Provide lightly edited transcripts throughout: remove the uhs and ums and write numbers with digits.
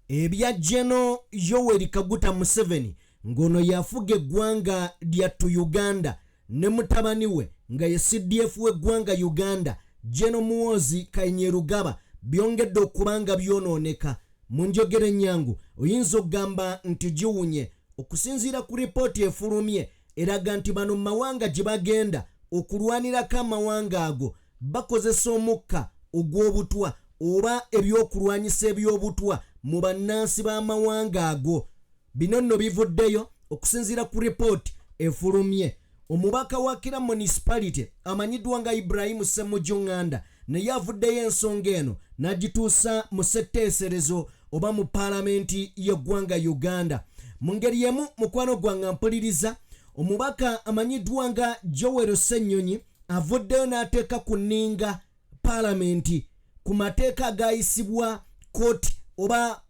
ebya General Yoweri Kaguta Museveni ngono yafuga eggwanga lyattu Uganda ne mutabani we nga ye CDF w'eggwanga Uganda General Muhoozi Kainerugaba byongedde okubanga byonooneka. Mu njogera ennyangu oyinza okugamba nti giwunye okusinziira ku lipooti efulumye eraga nti bano mu mawanga gye bagenda okulwanirako amawanga ago bakozesa omukka ogw'obutwa oba ebyokulwanyisa eby'obutwa mu bannansi b'amawanga ago. Bino nno bivuddeyo okusinziira ku lipooti efulumye. Omubaka wa Kira Municipality amanyiddwa nga Hon.Ssemuju Nganda naye avuddeyo ensonga eno n'agituusa mu ssetteeserezo oba mu Parliamentary y'eggwanga Uganda. Mu ngeri emu mukwano gwange mpuliriza omubaka amanyiddwa nga Hon.Ssemuju avuddeyo n'ateeka ku nninga Parliament ku mateeka agayisibwa kooti oba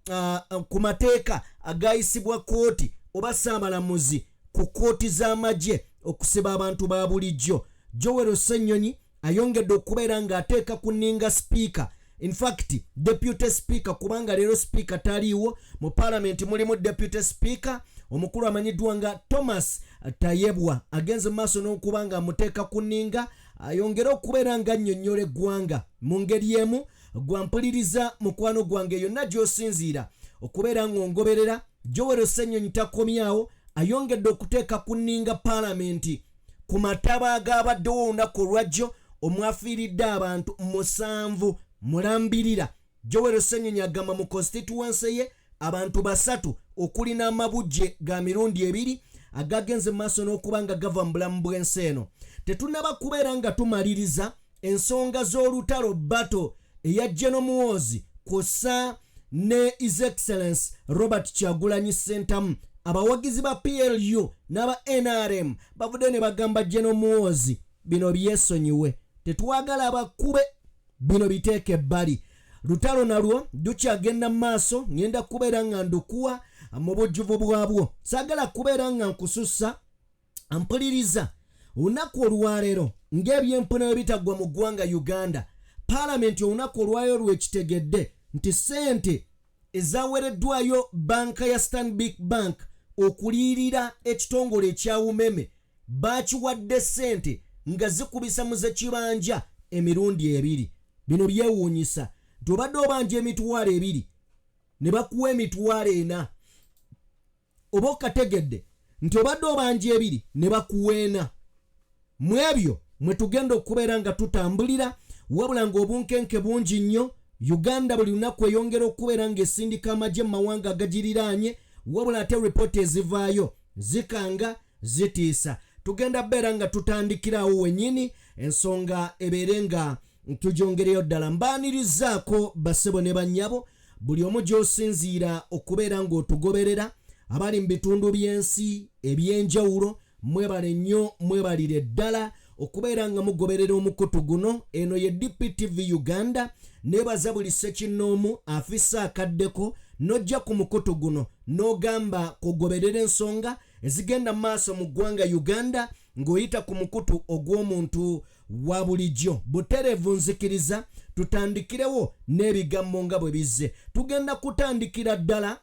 ku mateeka agayisibwa kooti oba Ssaabalamuzi ku kooti z'amagye okusiba abantu ba bulijjo. Hon.Ssemuju ayongedde okubeera ng'ateeka ku nninga speaker, in fact deputy speaker, kubanga leero speaker taliiwo. Mu Parliament mulimu deputy speaker omukulu amanyiddwa nga Thomas Tayebwa agenze maaso n'okuba nga amuteeka ku nninga ayongere okubeera nga annyonnyola eggwanga. Mu ngeri emu gwampuliriza mukwano gwange yonna gy'osinziira okubeera ng'ongoberera Hon.Ssemuju takomyawo ayongedde okuteeka ku nninga Parliament ku mataba agabaddewo olunaku olwajjo omwafiiridde abantu 7 mulambirira. Hon.Ssemuju agamba mu constituency ye abantu 3 okuli n'amabujje ga mirundi 2 agagenze maaso n'okuba nga gava mu bulamu bw'ensi eno. Tetunnaba kubeera nga tumaliriza ensonga z'olutalo bato eya General Muhoozi kw'ossa ne His Excellency Robert Kyagulanyi Ssentamu. Abawagizi ba PLU n'aba NRM bavudde ne bagamba General Muhoozi bino byesonyiwe, tetwagala abakube, bino biteeke ebbali. Lutalo nalwo lukyagenda maaso, ngenda kubeera nga ndukuwa mu bujjuvu bwabwo. Saagala kubeera nga nkusussa, mpuliriza olunaku olwaleero ng'ebyempuna bitagwa mu ggwanga Uganda. Parliament olunaku olwayo lwekitegedde nti ssente ezaweereddwayo banka ya Stanbic Bank okuliyirira ekitongole ekya UMEME baakiwadde ssente nga zikubisa mu zekibanja emirundi 2. Bino byewuunyisa nti obadde obanja emitwalo 2 ne bakuwa emitwalo 4, oba okategedde nti obadde obanja 2 ne bakuwa 4. Mu ebyo mwe tugenda okubeera nga tutambulira, wabula ng'obunkenke bungi nnyo. Uganda buli lunaku eyongera okubeera ng'esindika amagye mu mawanga agagiriraanye, wabula ate ripooti ezivaayo zikanga zitiisa. Tugenda beera nga tutandikirawo wennyini ensonga ebeere nga tugyongereyo ddala. Mbaanirizaako bassebo ne bannyabo buli omu gy'osinziira okubeera ng'otugoberera, abali mu bitundu by'ensi eby'enjawulo mwebale nnyo, mwebalire ddala okubeera nga mugoberera omukutu guno. Eno ye DPTV Uganda. Nebaza buli ssekinnoomu afisa akaddeko n'ojja ku mukutu guno n'ogamba kugoberera ensonga ezigenda maaso mu ggwanga Uganda ng'oyita ku mukutu ogw'omuntu wa bulijjo. Butereevu nzikiriza tutandikirewo n'ebigambo nga bwe bizze. Tugenda kutandikira ddala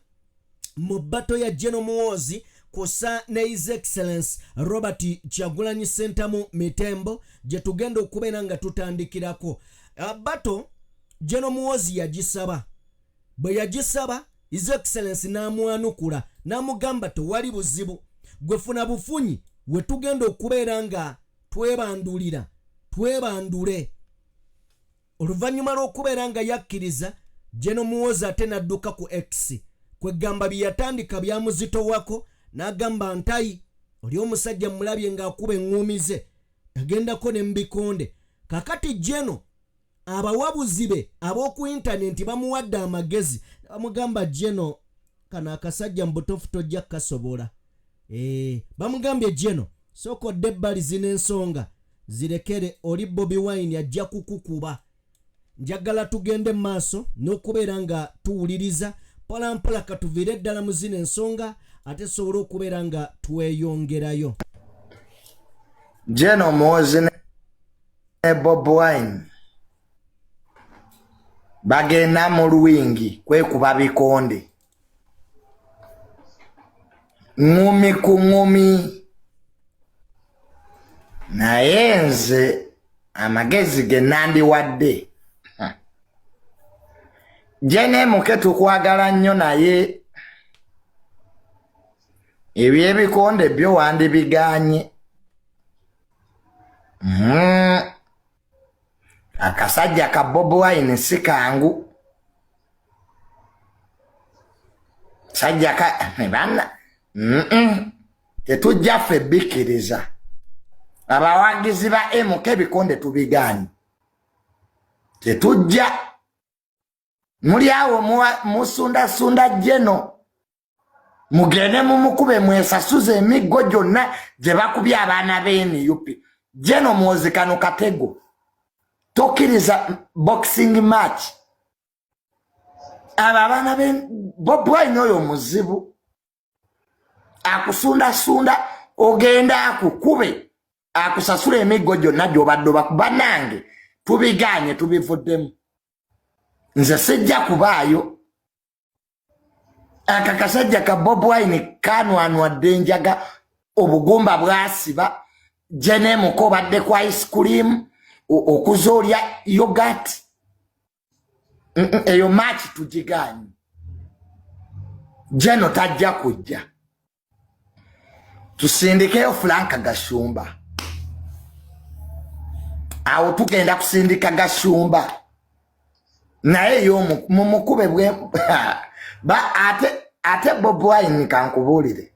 mu bbato ya General Muhoozi kw'ossa ne His Excellency Robert Kyagulanyi Ssentamu Mitembo gye tugenda okubeera nga tutandikirako. Bbato General Muhoozi yagisaba. Bwe yagisaba His Excellency n'amwanukula n'amugamba tewali buzibu, gwe funa bufunyi we tugenda okubeera nga twebandulira, twebandule. Oluvannyuma lw'okubeera nga yakkiriza, General Muhoozi ate n'adduka ku X kwegamba bye yatandika byamuzitowako n'agamba ntayi oli omusajja mulabye ng'akuba eŋŋuumi ze yagendako ne mbikonde. Kakati General abawabuzi be ab'oku intaneti bamuwadde amagezi, bamugamba General kano akasajja mbutofu tojja kasobola. Bamugambye General sooka odde ebbali zino ensonga zirekere, oli Bobi Wine ajja kukukuba. Njagala tugende maaso n'okubeera nga tuwuliriza mpolampola katuviire ddala mu zino ensonga ate sobola okubeera nga tweyongerayo. General Muhoozi ne Bobi Wine bagenda mu luwingi kwekuba bikonde. ngumi ku ngumi naye nze amagezi ge nandiwadde Jenemuke tukwagala nnyo naye ebyebikonde byo wandibiganye akasajja ka Bobi Wine si kangu sajja ka bana tetujja ffe bikkiriza abawagizi ba MK ebikonde tubiganye tetujja muri awo musunda jeno mugende mumukube mwesasuze emiggo gyonna gye bakubye abaana b'NUP jeno Muhoozi kano katego tokkiriza boxing match aba abaana Bobi Wine oyo muzibu akusunda ogenda akukube akusasula emiggo gyonna gy'obadde bakuba nange tubiganye tubivuddemu nze sijja kubaayo akakasajja ka Bobi Wine kanwanwadde njaga obugumba bwasiba Jenemuke obadde kwa ice cream okuzoolya yogurt eyo match tugiganye jeno tajja kujja tusindikeyo Frank Gashumba awo tugenda kusindika Gashumba naye yo mumukube bwe ba ate Bobi Wine kankubulire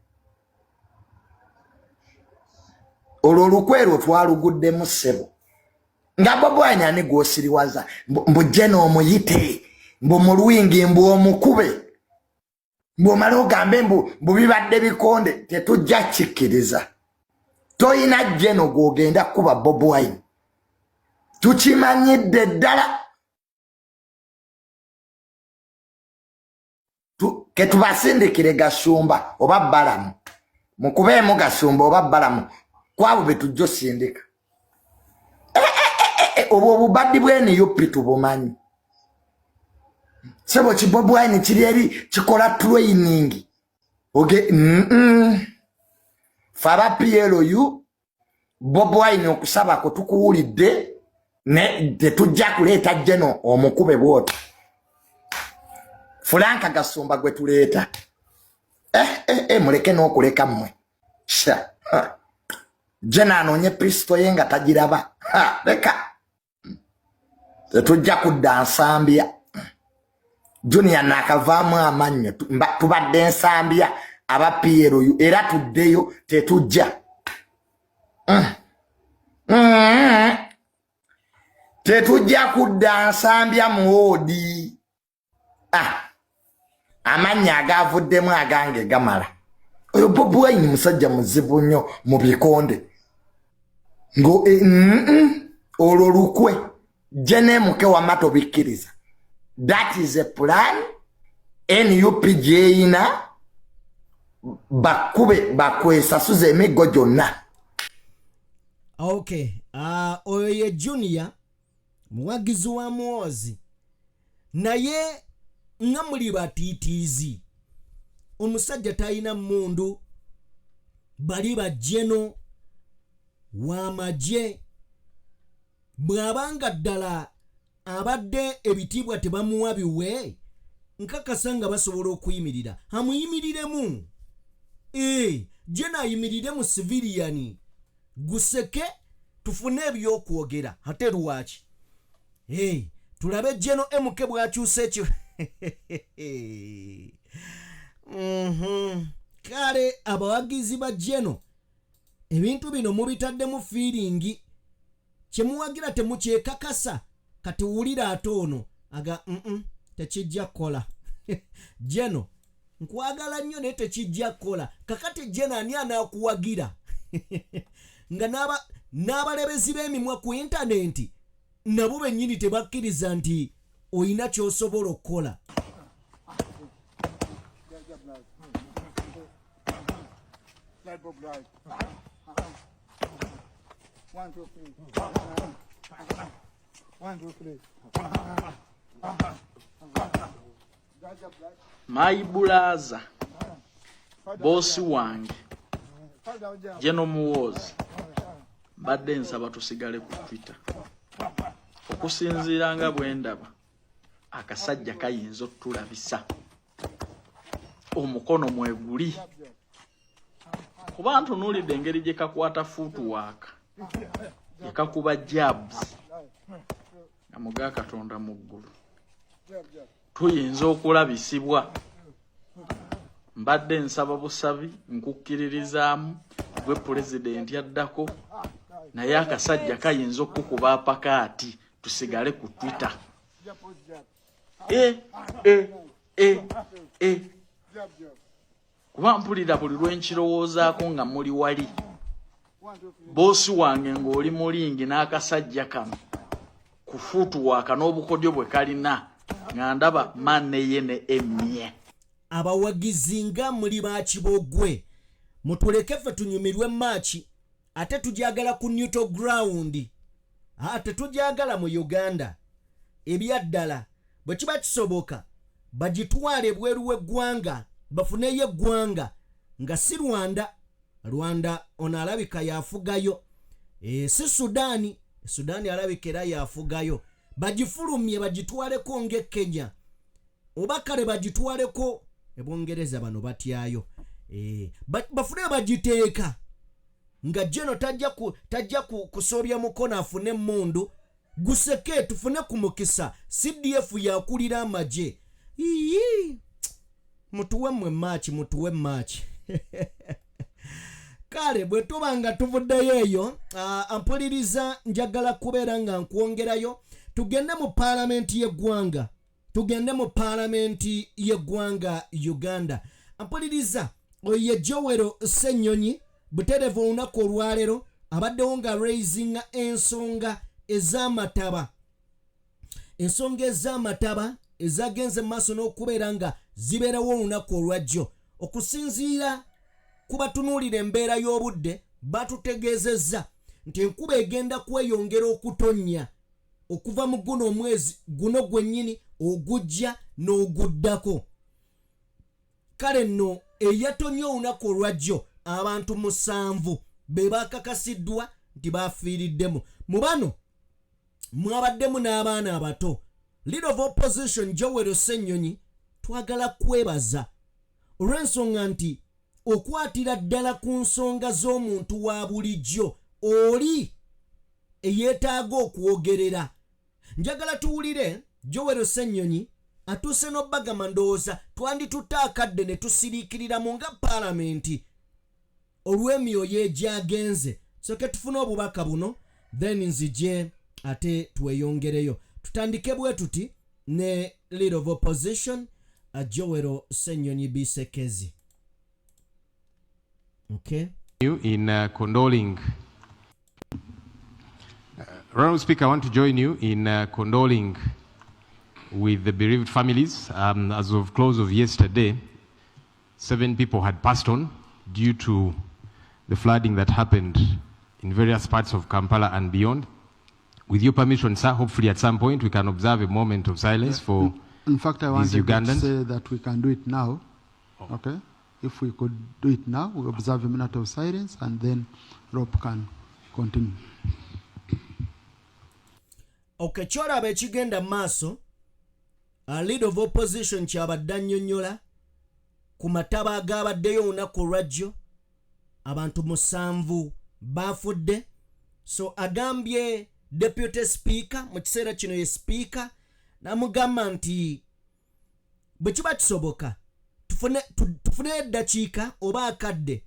olwo lukwero twaluguddemu ssebo nga Bobi Wine ani gwosiriwaza mbu jeno omuyite mbu mulwingi mbu omukube mbu omala ogambe mbu bibadde bikonde tetujja kikkiriza toyina jeno gwogenda kuba Bobi Wine tukimanyidde ddala ketubasindikire Gashumba oba Balamu mukubeemu Gashumba oba Balamu kwabo betujjo sindika obwo obubaddi bw'NUP tubumanyi sebo ki Bobi Wine kiri eri kikola training oge faba PLU Bobi Wine okusaba ko tukuwulidde ne tetujja kuleeta jeno omukube bwoto Frank Gasumba gwe tuleeta muleke n'okuleka mmwe sha jena anoonye Kristo ye nga tagiraba leka tetujja kudda nsambya Junior nakavaamu amannyo tubadde nsambya aba PLU era tuddeyo tetujja tetujja kudda nsambya muwodi amanya agavuddemu agange gamala oyo Bobi Wine musajja muzibu nnyo mu bikonde ngo olwo lukwe Jenemuke wamato bikkiriza that is a plan NUP jeina bakube bakwesasuza emiggo gyonna okay oyo ye Junior muwagizi wa Muhoozi naye nga muli batitiizi omusajja tayina mundu bali bajeno wamagye bwabanga ddala abadde ebitiibwa tebamuwa biwe nkakasa nga basobola okuyimirira amuyimiriremu jena ayimirire mu civilian guseke tufune ebyokwogera ate lwaki tulabe jeno MK bwakyusa ekyo kale abawagizi ba jeno ebintu bino mubitaddemu feeling kyemuwagira temukyekakasa kati wulira ate ono aga tekijja kukola jeno nkwagala nnyo naye tekijja kukola kakati jeno ani anaakuwagira nga n'abalebezi b'emimwa ku intaneti nabo bennyini tebakkiriza nti oyina ky'osobola okukola My bulaza bosi wange General Muhoozi badde nsaba tusigale ku Twitter okusinziira nga bwendaba akasajja kayinza otulabisa omukono mweguli kuba ntunuulidde engeri gye kakwata footwork yekakuba jabs nga muga Katonda mu ggulu tuyinza okulabisibwa. Mbadde nsaba busabi nkukkiririzaamu gwe pulezidenti addako naye akasajja kayinza okukuba apakaati tusigale ku Twitter. Kuba mpulira buli lwenkirowoozaako nga muli wali boosi wange ng'oli mulingi n'akasajja kano ku footwork n'obukodyo bwe kalina nga ndaba manne ye ne emye. Abawagizi nga muli bakibogwe mutuleke ffe tunyumirwe maachi ate tujagala ku neutral ground ate tujagala mu Uganda ebyaddala bwe kiba kisoboka bagitwale bweru w'eggwanga bafuneyo eggwanga nga si Rwanda ono alabika yafugayo si Sudan alabika era yafugayo bagifulumye bagitwaleko nge Kenya oba kale bagitwaleko Ebongereza bano batyayo bafune bagiteeka nga jeno tajja kusobya mukono afune mundu guseke tufune kumukisa CDF yakulira amaje mutuwe match kale bwe tubanga tuvuddeyo eyo ampuliriza njagala kubeera nga nkwongerayo tugende mu Parliamentary y'eggwanga Uganda. Ampuliriza oye Joel Ssenyonyi buterevu olunaku olwaleero abaddewo nga raising ensonga ez'amataba ezagenze maaso n'okubeera nga zibeerawo olunaku olwajjo. Okusinziira ku batunuulira embeera y'obudde batutegeezezza nti enkuba egenda kweyongera okutonnya okuva mu guno omwezi guno gwennyini ogujja n'oguddako. Kale nno eyatonnya olunaku olwajjo abantu 7 be bakakasiddwa nti bafiiriddemu. Mu bano mwabaddemu n'abaana abato. Leader of Opposition Joel Ssenyonyi twagala kwebaza olw'ensonga nti okwatira ddala ku nsonga z'omuntu wa bulijjo oli eyeetaaga okwogerera. Njagala tuwulire Joel Ssenyonyi atuuse n'obbagama ndowooza twanditutte akadde ne tusiriikiriramu nga Parliament olw'emyoyo egyagenze. Soke tufune obubaka buno then nzije ate tweyongereyo. Tutandike bwe tuti ne Leader of Opposition Joel Ssenyonyi Bisekezi. Okay. In condoling. Honourable Speaker, I want to join you in condoling with the bereaved families. As of close of yesterday, 7 people had passed on due to the flooding that happened in various parts of Kampala and beyond. With your permission, sir, hopefully at some point we can observe a moment of silence for in fact, I these wanted Ugandans. to say that we can do it now. Okay? If we could do it now, we observe a minute of silence and then Rob can continue. Okay, kyolaba ekigenda maaso Leader of Opposition kyabadde annyonnyola ku mataba agabaddeyo olunaku olwajjo abantu 7 bafudde. So agambye Deputy Speaker mu kiseera kino ye Speaker namugamba nti bwe kiba kisoboka tufune eddakiika oba akadde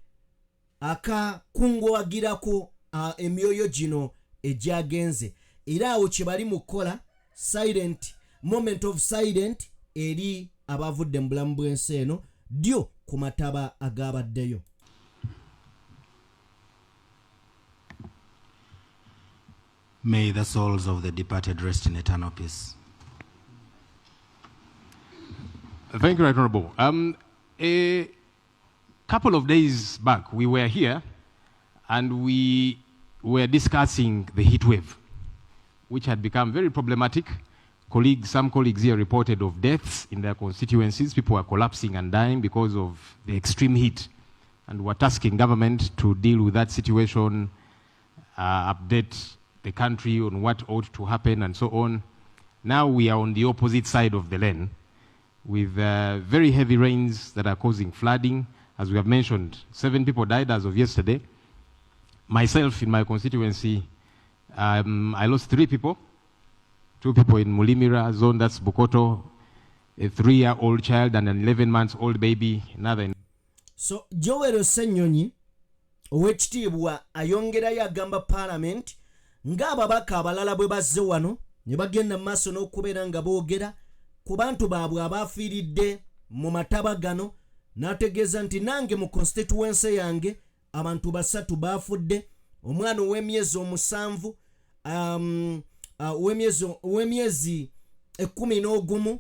akakungwagirako emyoyo gino egyagenze era awo kye bali mu kukola silent moment of silent eri abavudde mu bulamu bw'ensi eno ddyo ku mataba agabaddeyo. May the souls of the departed rest in eternal peace. Thank you, Right Honourable. A couple of days back, we were here and we were discussing the heat wave, which had become very problematic, some colleagues here reported of deaths in their constituencies. People are collapsing and dying because of the extreme heat. And we're tasking government to deal with that situation, update the country on what ought to happen and so on. Now we are on the opposite side of the lane with very heavy rains that are causing flooding. As we have mentioned, 7 people died as of yesterday. Myself, in my constituency, I lost 3 people. 2 people in Mulimira zone, that's Bukoto, a 3-year-old child and an 11-month-old baby, another in... So Hon.Ssemuju owekitiibwa ayongerayo agamba Parliament ng'ababaka abalala bwe bazze wano ne bagenda mu maaso n'okubeera nga boogera ku bantu baabwe abaafiiridde mu mataba gano, n'ategeeza nti nange mu constituency yange abantu 3 baafudde, omwana ow'emyezi 7 ow'emyezi 11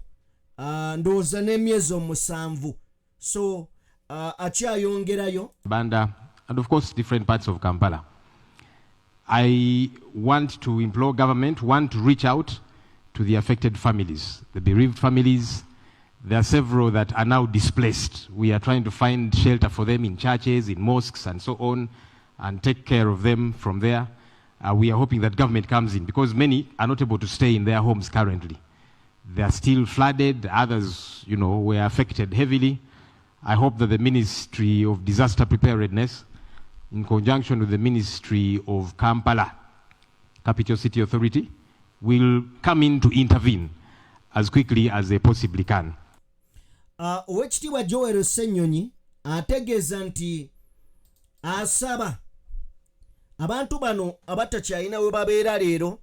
ndowooza n'emyezi 7. So akyayongerayo Banda and of course different parts of Kampala. I want to implore government, to reach out to the affected families, the bereaved families. There are several that are now displaced. We are trying to find shelter for them in churches, in mosques and so on, and take care of them from there. We are hoping that government comes in because many are not able to stay in their homes currently. They are still flooded. Others, were affected heavily. I hope that the Ministry of Disaster Preparedness, in conjunction with the Ministry of Kampala, Capital City Authority, will come in to intervene as quickly as they possibly can. Owekitiibwa Hon.Ssemuju ategeeza nti asaba abantu bano abatakyalina we babeera leero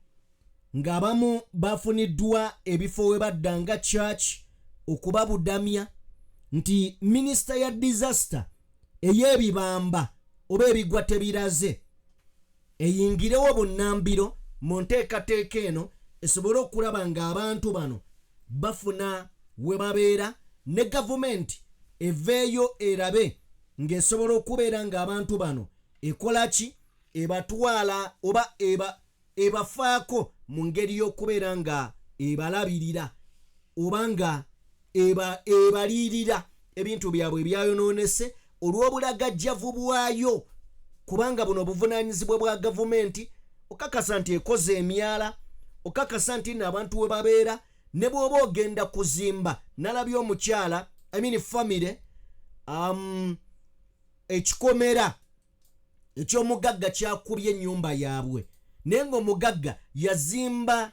ng'abamu bafuniddwa ebifo we badda nga church okubabudamya, nti minisita ya disaster ey'ebibamba oba ebigwa tebiraze eyingirewo bunnambiro mu nteekateeka eno esobole okulaba ng'abantu bano bafuna we babeera, ne gavumenti eveeyo erabe ng'esobola okubeera ng'abantu bano ekola ki, ebatwala oba ebafaako mu ngeri y'okubeera nga ebalabirira oba nga ebalirira ebintu byabwe ebyayonoonese olw'obulagajjavu bwayo, kubanga buno buvunaanyizibwa bwa gavumenti okakasa nti ekoze emyala, okakasa nti n'abantu we babeera, ne bw'oba ogenda kuzimba nalabye omukyala family ekikomera eky'omugagga kyakubye ennyumba yaabwe, naye ng'omugagga yazimba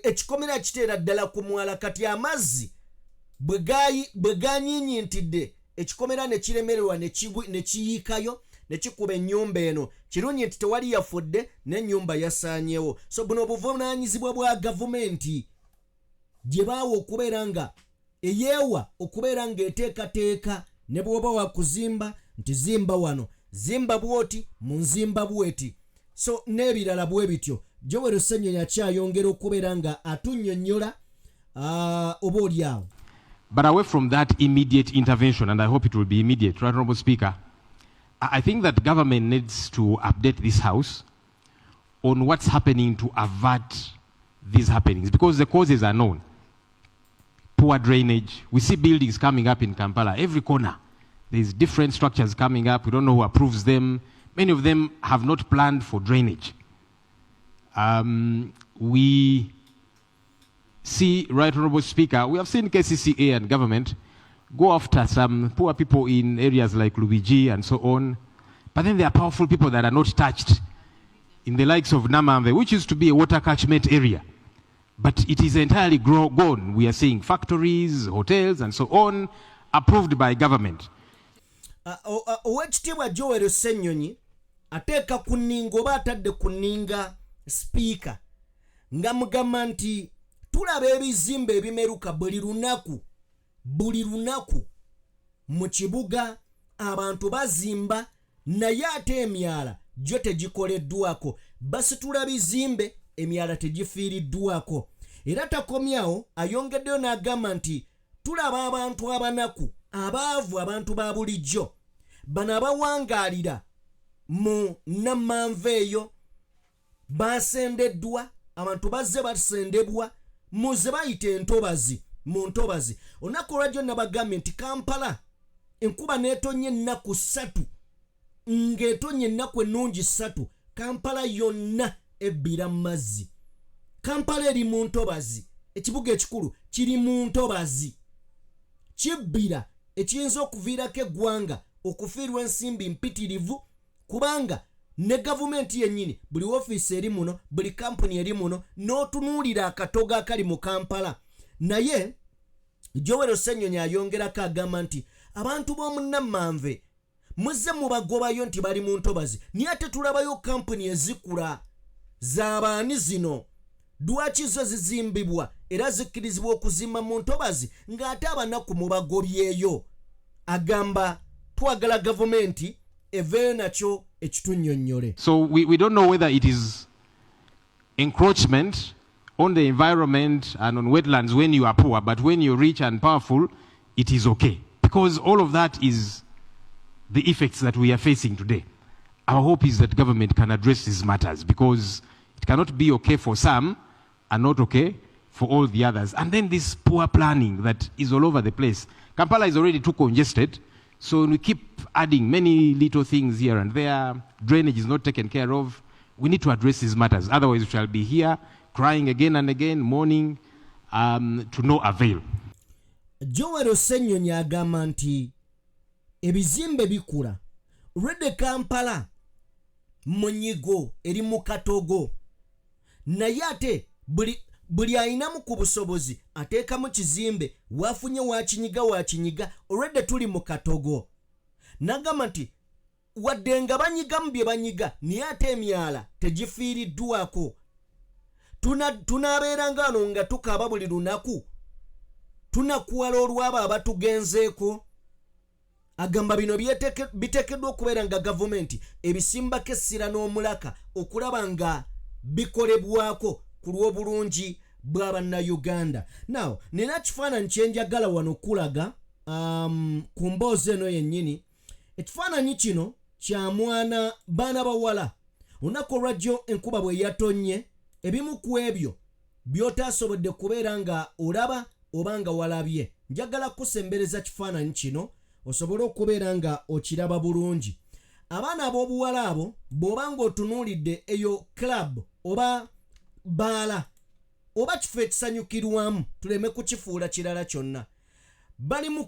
ekikomera kiteera ddala ku mwala, kati amazzi bwe ganyinyintidde ekikomera ne kiremererwa ne kiyiikayo ne kikuba ennyumba eno, kirungi nti tewali yafudde n'ennyumba yasaanyewo. So buno obuvunaanyizibwa bwa gavumenti gye baawa okubeera nga eyeewa okubeera ng'eteekateeka, ne bw'oba wakuzimba nti zimba wano, zimba bwoti, mu nzimba bweti. So n'ebirala bwe bityo. Hon.Ssemuju akyayongera okubeera nga atunnyonnyola oba oli awo. But away from that immediate intervention, and I hope it will be immediate, Right Honourable Speaker, I think that government needs to update this House on what's happening to avert these happenings, because the causes are known. Poor drainage. We see buildings coming up in Kampala, every corner. There's different structures coming up. We don't know who approves them. Many of them have not planned for drainage. We see, Right Honourable Speaker, we have seen KCCA and government go after some poor people in areas like Lubiji and so on. But then there are powerful people that are not touched in the likes of Namamve, which used to be a water catchment area. But it is entirely gone. We are seeing factories, hotels, and so on, approved by government. Owekitiibwa Hon.Ssemuju ateeka ku nninga oba atadde ku nninga speaker nga mugamba nti tulaba ebizimbe ebimeruka buli lunaku mu kibuga, abantu bazimba naye ate emyala gyo tegikoleddwako, basitula bizimbe emyala tegifiiriddwako. Era takomyawo, ayongeddeyo n'agamba nti tulaba abantu abanaku abaavu, abantu ba bulijjo bano abawangaalira mu Nammanve eyo basendeddwa, abantu bazze basendebwa muze bayite entobazi mu ntobazi. Olunaku olwajjo nabagambye nti Kampala enkuba neetonye ennaku 3 ng'etonye ennaku ennungi 3 Kampala yonna ebbira mu mazzi. Kampala eri mu ntobazi, ekibuga ekikulu kiri mu ntobazi, kibbira ekiyinza okuviirako eggwanga okufiirwa ensimbi mpitirivu, kubanga ne gavumenti yennyini buli ofiisi eri muno, buli kampuni eri muno, n'otunuulira akatogo akali mu Kampala. Naye Joel Ssenyonyi ayongerako agamba nti abantu b'omunnamanve muzze mubagobayo nti bali mu ntobazi, naye ate tulabayo kampuni ezikula z'abaani zino. Lwaki zo zizimbibwa era zikkirizibwa okuzimba mu ntobazi ng'ate abanaku mubagobyeyo? Agamba twagala gavumenti eveeyo nakyo ekitunnyonnyole. So we don't know whether it is encroachment on the environment and on wetlands when you are poor, but when you're rich and powerful, it is okay. Because all of that is the effects that we are facing today. Our hope is that government can address these matters, because it cannot be okay for some and not okay for all the others. And then this poor planning that is all over the place. Kampala is already too congested, so we keep adding many little things here and there. Drainage is not taken care of. We need to address these matters. Otherwise, we shall be here crying again and again, mourning to no avail. Joel Ssenyonyi agamba nti ebizimbe bikula. Rede Kampala munyigo eri mu katogo. Naye ate buli ayinamu ku busobozi ateekamu kizimbe, wafunye wakinyiga olwedde tuli mu katogo. Nagamba nti wadde nga banyigamu bye banyiga, naye ate emyala tegifiiriddwako. Tunaabeeranga wano nga tukaaba buli lunaku, tunakuwala olw'abo abatugenzeeko. Agamba bino biteekeddwa okubeera nga gavumenti ebisimbako essira n'omulaka okulaba nga bikolebwako ku lw'obulungi bw'Abannayuganda. Now, nina kifaananyi kye njagala wano okulaga ku mboozi eno yennyini. Ekifaananyi kino kya mwana baana bawala. Olunaku olwajjo enkuba bwe yatonye, ebimu ku ebyo by'otaasobodde kubeera nga olaba oba nga walabye. Njagala kusembereza kifaananyi kino osobole okubeera nga okiraba bulungi. Abaana ab'obuwala abo bw'oba ng'otunuulidde eyo club oba baala oba kifo ekisanyukirwamu, tuleme kukifuula kirala kyonna, bali mu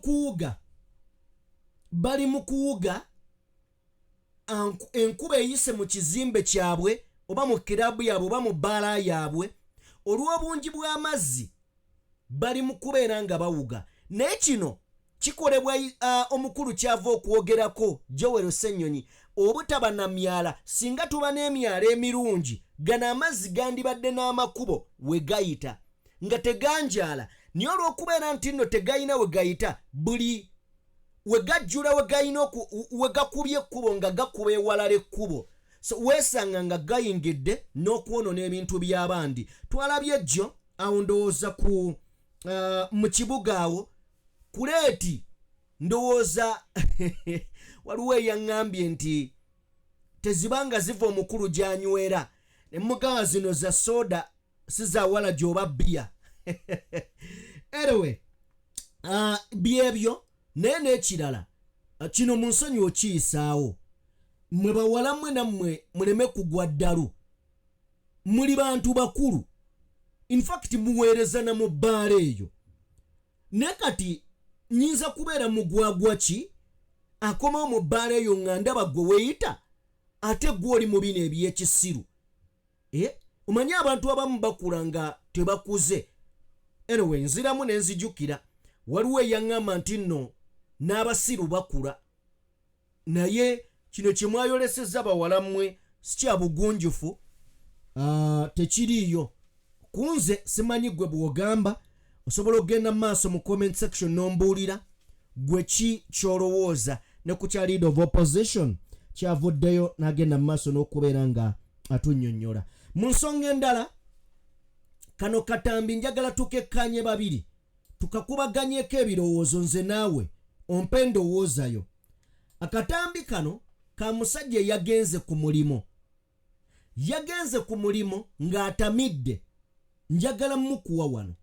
kuwuga enkuba eyise mu kizimbe kyabwe oba mu kirabu yaabwe oba mu baala yaabwe, olw'obungi bw'amazzi bali mu kubeera nga bawuga. Naye kino kikolebwa omukulu kyava okwogerako Joel Ssenyonyi, obutaba na myala. Singa tuba n'emyala emirungi, gano amazzi gandibadde n'amakubo we gayita nga teganjala. Naye olw'okubeera nti nno tegayina we gayita, buli we gajjula we gakubye ekkubo nga gakuba ewalala ekkubo, so weesanga nga gayingidde n'okwonoona ebintu by'abandi. Twalabye jjo awo ndowooza mu kibuga awo kuleeti, ndowooza waliwo eyaŋŋambye nti tezibanga ziva omukulu gy'anywera, ne mugaba zino za soda si za wala gy'oba bbiya. Anyway, byebyo. Naye n'ekirala kino mu nsonyi okiyisaawo, mwe bawala mmwe nammwe muleme kugwa ddalu, muli bantu bakulu, in fact muweereza na mu bbaala eyo. Naye kati nyinza kubeera mugwagwa ki akomawo mu bbaala eyo nga ndaba gwe weeyita ate gwe oli mu bino eby'ekisiru. Omanyi abantu abamu bakula nga tebakuze. Anyway, nziramu ne nzijukira waliwo eyaŋŋamba nti nno n'abasiru bakula. Naye kino kye mwayolesezza bawala mmwe si kya bugunjufu, tekiriiyo. Kunze simanyi gwe bw'ogamba, osobola okgenda mu maaso mu comment section n'ombuulira gwe ki ky'olowooza ne ku kya leader of opposition kyavuddeyo n'agenda mu maaso n'okubeera nga atunnyonnyola. Mu nsonga endala, kano katambi njagala tukekkanye babiri tukakubaganyeko ebirowoozo nze naawe ompe endowoozayo. Akatambi kano ka musajja yagenze ku mulimo. Yagenze ku mulimo ng'atamidde njagala mukuwa wano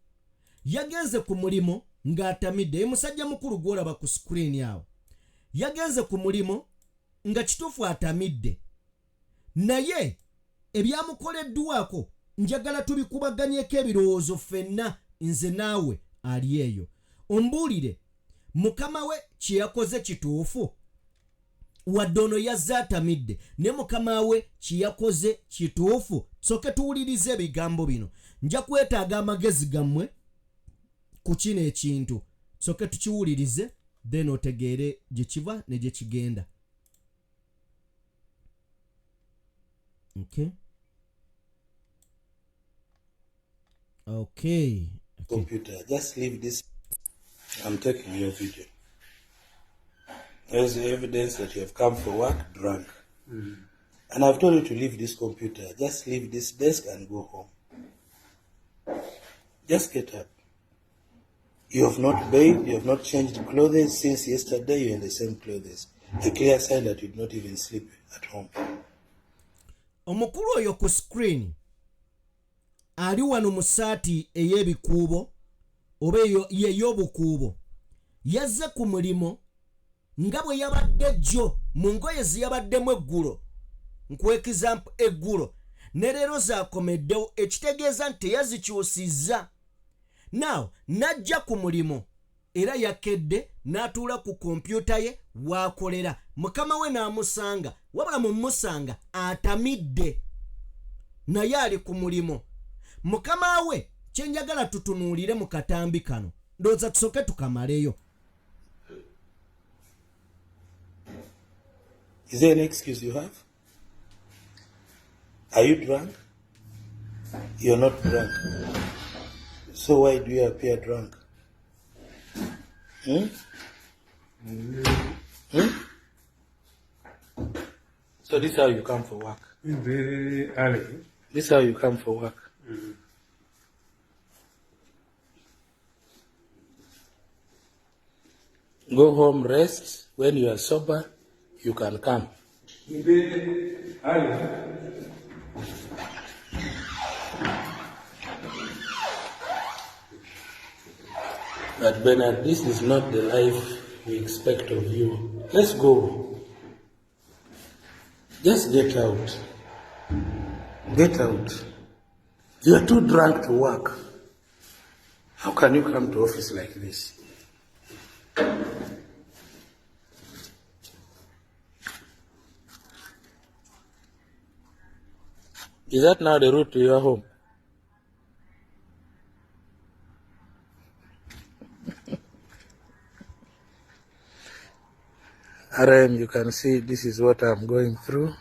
yagenze ku mulimo ng'atamidde musajja mukulu gwolaba ku screen awo yagenze ku mulimo nga kituufu atamidde naye ebyamukoleddwako njagala tubikubaganyeko ebirowoozo ffenna nze naawe ali eyo ombuulire mukama we kye yakoze kituufu wadde ono yazze atamidde ne mukama we kye yakoze kituufu soke tuwulirize ebigambo bino nja kwetaaga amagezi gammwe ku kino ekintu soke tukiwulirize then otegeere gye kiva ne gye kigenda. Okay. Computer, just leave this. I'm taking your video. There's evidence that you have come for work drunk. And I've told you to leave this computer. Just leave this desk and go home. Just get up. You have not bathed, you have not changed clothes since yesterday. You're in the same clothes. A clear sign that you did not even sleep at home. Omukulu oyo ku screen ali wano mu ssaati ey'ebikuubo oba y'eyobukuubo yazze ku mulimo nga bwe yabadde jjo mu ngoye ziyabaddemu eggulo nkwekiza eggulo ne leero zaakomeddewo ekitegeeza nti teyazikyusizza. Now najja ku mulimo era yakedde n'atuula ku kompyuta ye waakolera mukama we n'amusanga wabula mu musanga atamidde naye ali ku mulimo. Mukama we kyenjagala tutunuulire mu katambi kano ndowooza tusoke tukamaleyo. Is there any excuse you have? Are you drunk? You're not drunk. So why do you appear drunk? So this is how you come for work? Very early. This is how you come for work? Go home, rest. When you are sober, you can come. Very early. But Bernard, this is not the life we expect of you. Let's go. Just get out. Get out. You are too drunk to work. How can you come to office like this? Is that now the route to your home? RM, you can see this is what I'm going through.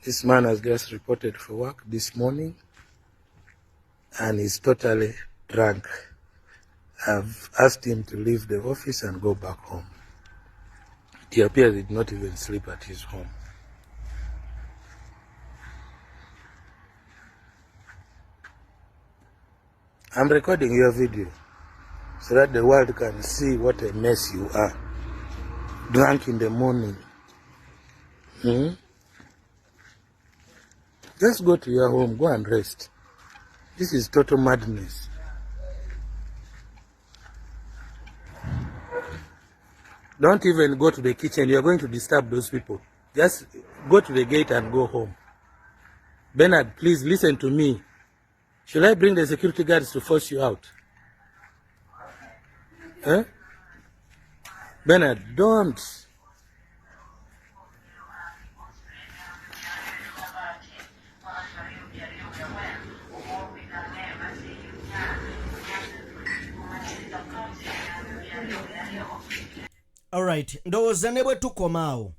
This man has just reported for work this morning and he's totally drunk. I've asked him to leave the office and go back home. He appears he did not even sleep at his home. I'm recording your video so that the world can see what a mess you are. Drunk in the morning. Just go to your home, go and rest. This is total madness. Don't even go to the kitchen, you're going to disturb those people. Just go to the gate and go home. Bernard, please listen to me. Should I bring the security guards to force you out? Huh? Bernard, don't. Alright, ndowooza ne bwe tukoma awo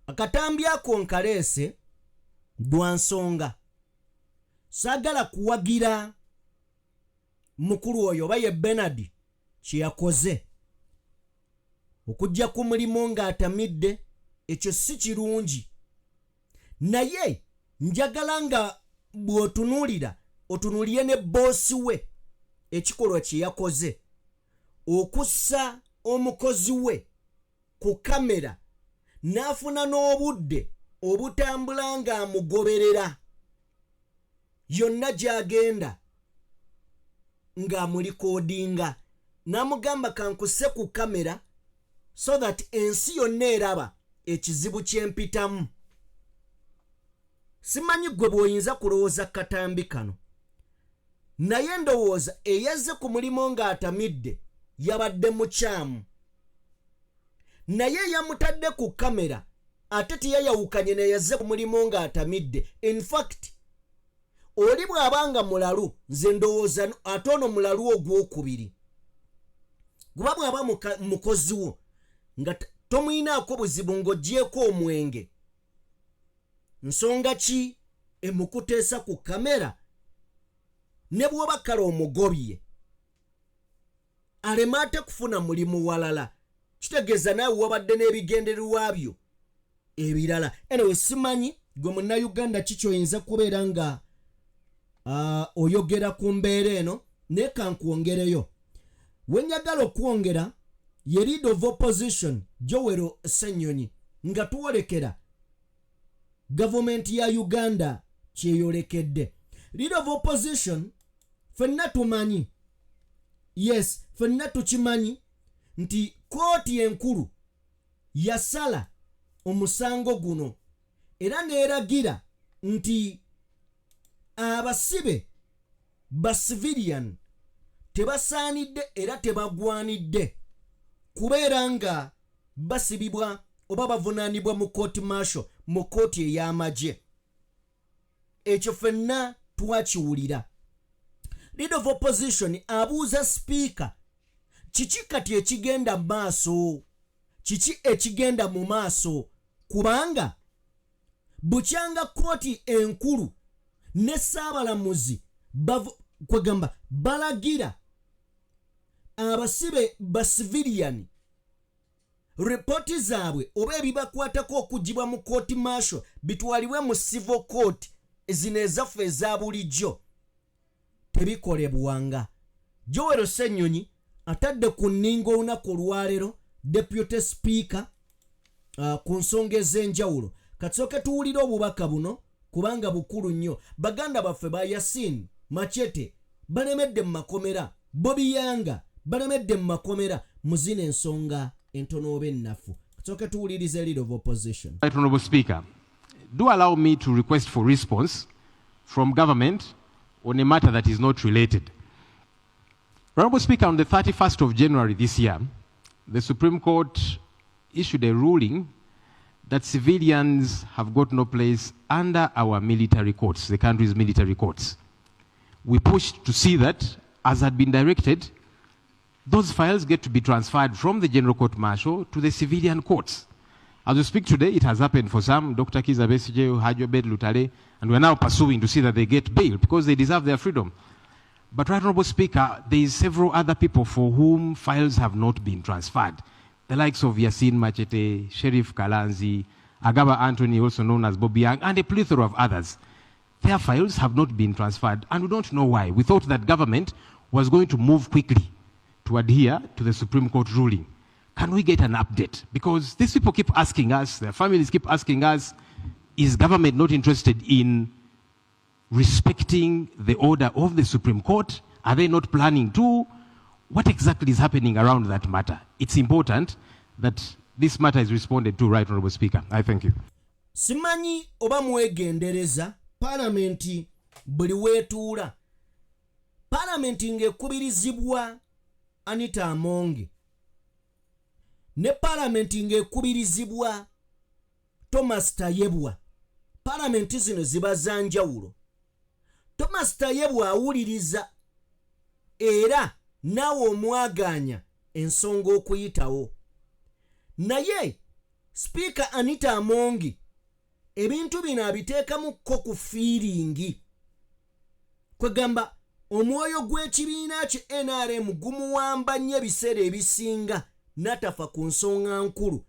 akatambi ako nkaleese dwa nsonga saagala kuwagira mukulu oyo oba ye Bernard kye yakoze okujja ku mulimo ng'atamidde ekyo si kirungi naye njagala nga bw'otunuulira otunuulire ne boosi we ekikolwa kye yakoze okussa omukozi we ku kamera n'afuna n'obudde obutambula ng'amugoberera yonna gy'agenda ng'amulikodinga n'amugamba kankuse ku kamera so that ensi yonna eraba ekizibu kyempitamu. Simanyi gwe bw'oyinza kulowooza katambi kano, naye ndowooza eyazze ku mulimu ng'atamidde yabadde mukyamu, naye yamutadde ku kamera ate teyayawukanye neyazze ku mulimu ng'atamidde. In fact oli bw'abanga mulalu nze ndowooza ate ono mulalu ogwokubiri guba bw'aba mukozi wo nga tomuyinaako buzibu ng'oggyeko omwenge, nsonga ki emukuteesa ku kamera ne bw'oba kale omugobye alema ate kufuna mulimu walala? Kitegeeza naawe wabadde n'ebigendererwa byo ebirala. Anyway, simanyi gwe munnayuganda kikyoyinza kubeera nga oyogera ku mbeera eno, naye kankwongereyo. Wenjagala okwongera ye leader of opposition Hon.Ssemuju nga tuwolekera gavumenti ya Uganda kyeyolekedde. Leader of opposition fenna tumanyi, yes fenna tukimanyi nti kooti enkulu yasala omusango guno era neeragira nti abasibe ba civilian tebasaanidde era tebagwanidde kubeera nga basibibwa oba bavunaanibwa mu court martial mu kooti ey'amagye. Ekyo fenna twakiwulira. Leader of opposition abuuza speaker kiki kati ekigenda mu maaso, kiki ekigenda mu maaso, kubanga bukyanga kooti enkulu ne Ssaabalamuzi kwegamba balagira abasibe ba civilian reporti zaabwe oba ebibakwatako okugibwa mu court martial bitwalibwe mu civil court zino ezaffe eza bulijjo. Tebikolebwanga. Hon.Ssemuju atadde ku nninga olunaku olwaleero deputy speaker ku nsonga ez'enjawulo. Katusooke tuwulire obubaka buno kubanga bukulu nnyo. Baganda baffe ba Yasin Machete balemedde mu makomera, Bobby Yanga balemedde mu makomera, muzina ensonga entono oba ennafu. Katusooke tuwulirize leader of opposition. Right, Honorable Speaker, do allow me to request for response from government on a matter that is not related. Honorable Speaker, on the 31st of January this year, the Supreme Court issued a ruling that civilians have got no place under our military courts, the country's military courts. We pushed to see that, as had been directed, those files get to be transferred from the General Court Martial to the civilian courts. As we speak today, it has happened for some, Dr. Kizza Besigye, Ayogedde, Lutale, and we're now pursuing to see that they get bail because they deserve their freedom. But, Right Honorable Speaker, there is several other people for whom files have not been transferred. The likes of Yasin Machete, Sheriff Kalanzi, Agaba Anthony, also known as Bobby Yang, and a plethora of others. Their files have not been transferred, and we don't know why. We thought that government was going to move quickly to adhere to the Supreme Court ruling. Can we get an update? Because these people keep asking us, their families keep asking us, is government not interested in respecting the order of the Supreme Court? Are they not planning to? What exactly is happening around that matter? It's important that this matter is responded to, Right Honorable Speaker. I thank you. Simanyi oba mwegendereza Parliamentary buli wetuula. Parliamentary ng'ekubirizibwa Anita Amongi ne Parliamentary ng'ekubirizibwa Thomas Tayebwa. Parliamentary zino ziba za njawulo. Thomas Tayebwa awuliriza era naawe omwaganya ensonga okuyitawo. Naye Speaker Anita Amongi ebintu bino abiteekamuko ku fiiringi. Kwegamba omwoyo gw'ekibiina kye NRM gumuwamba nnyo ebiseera ebisinga n'atafa ku nsonga nkulu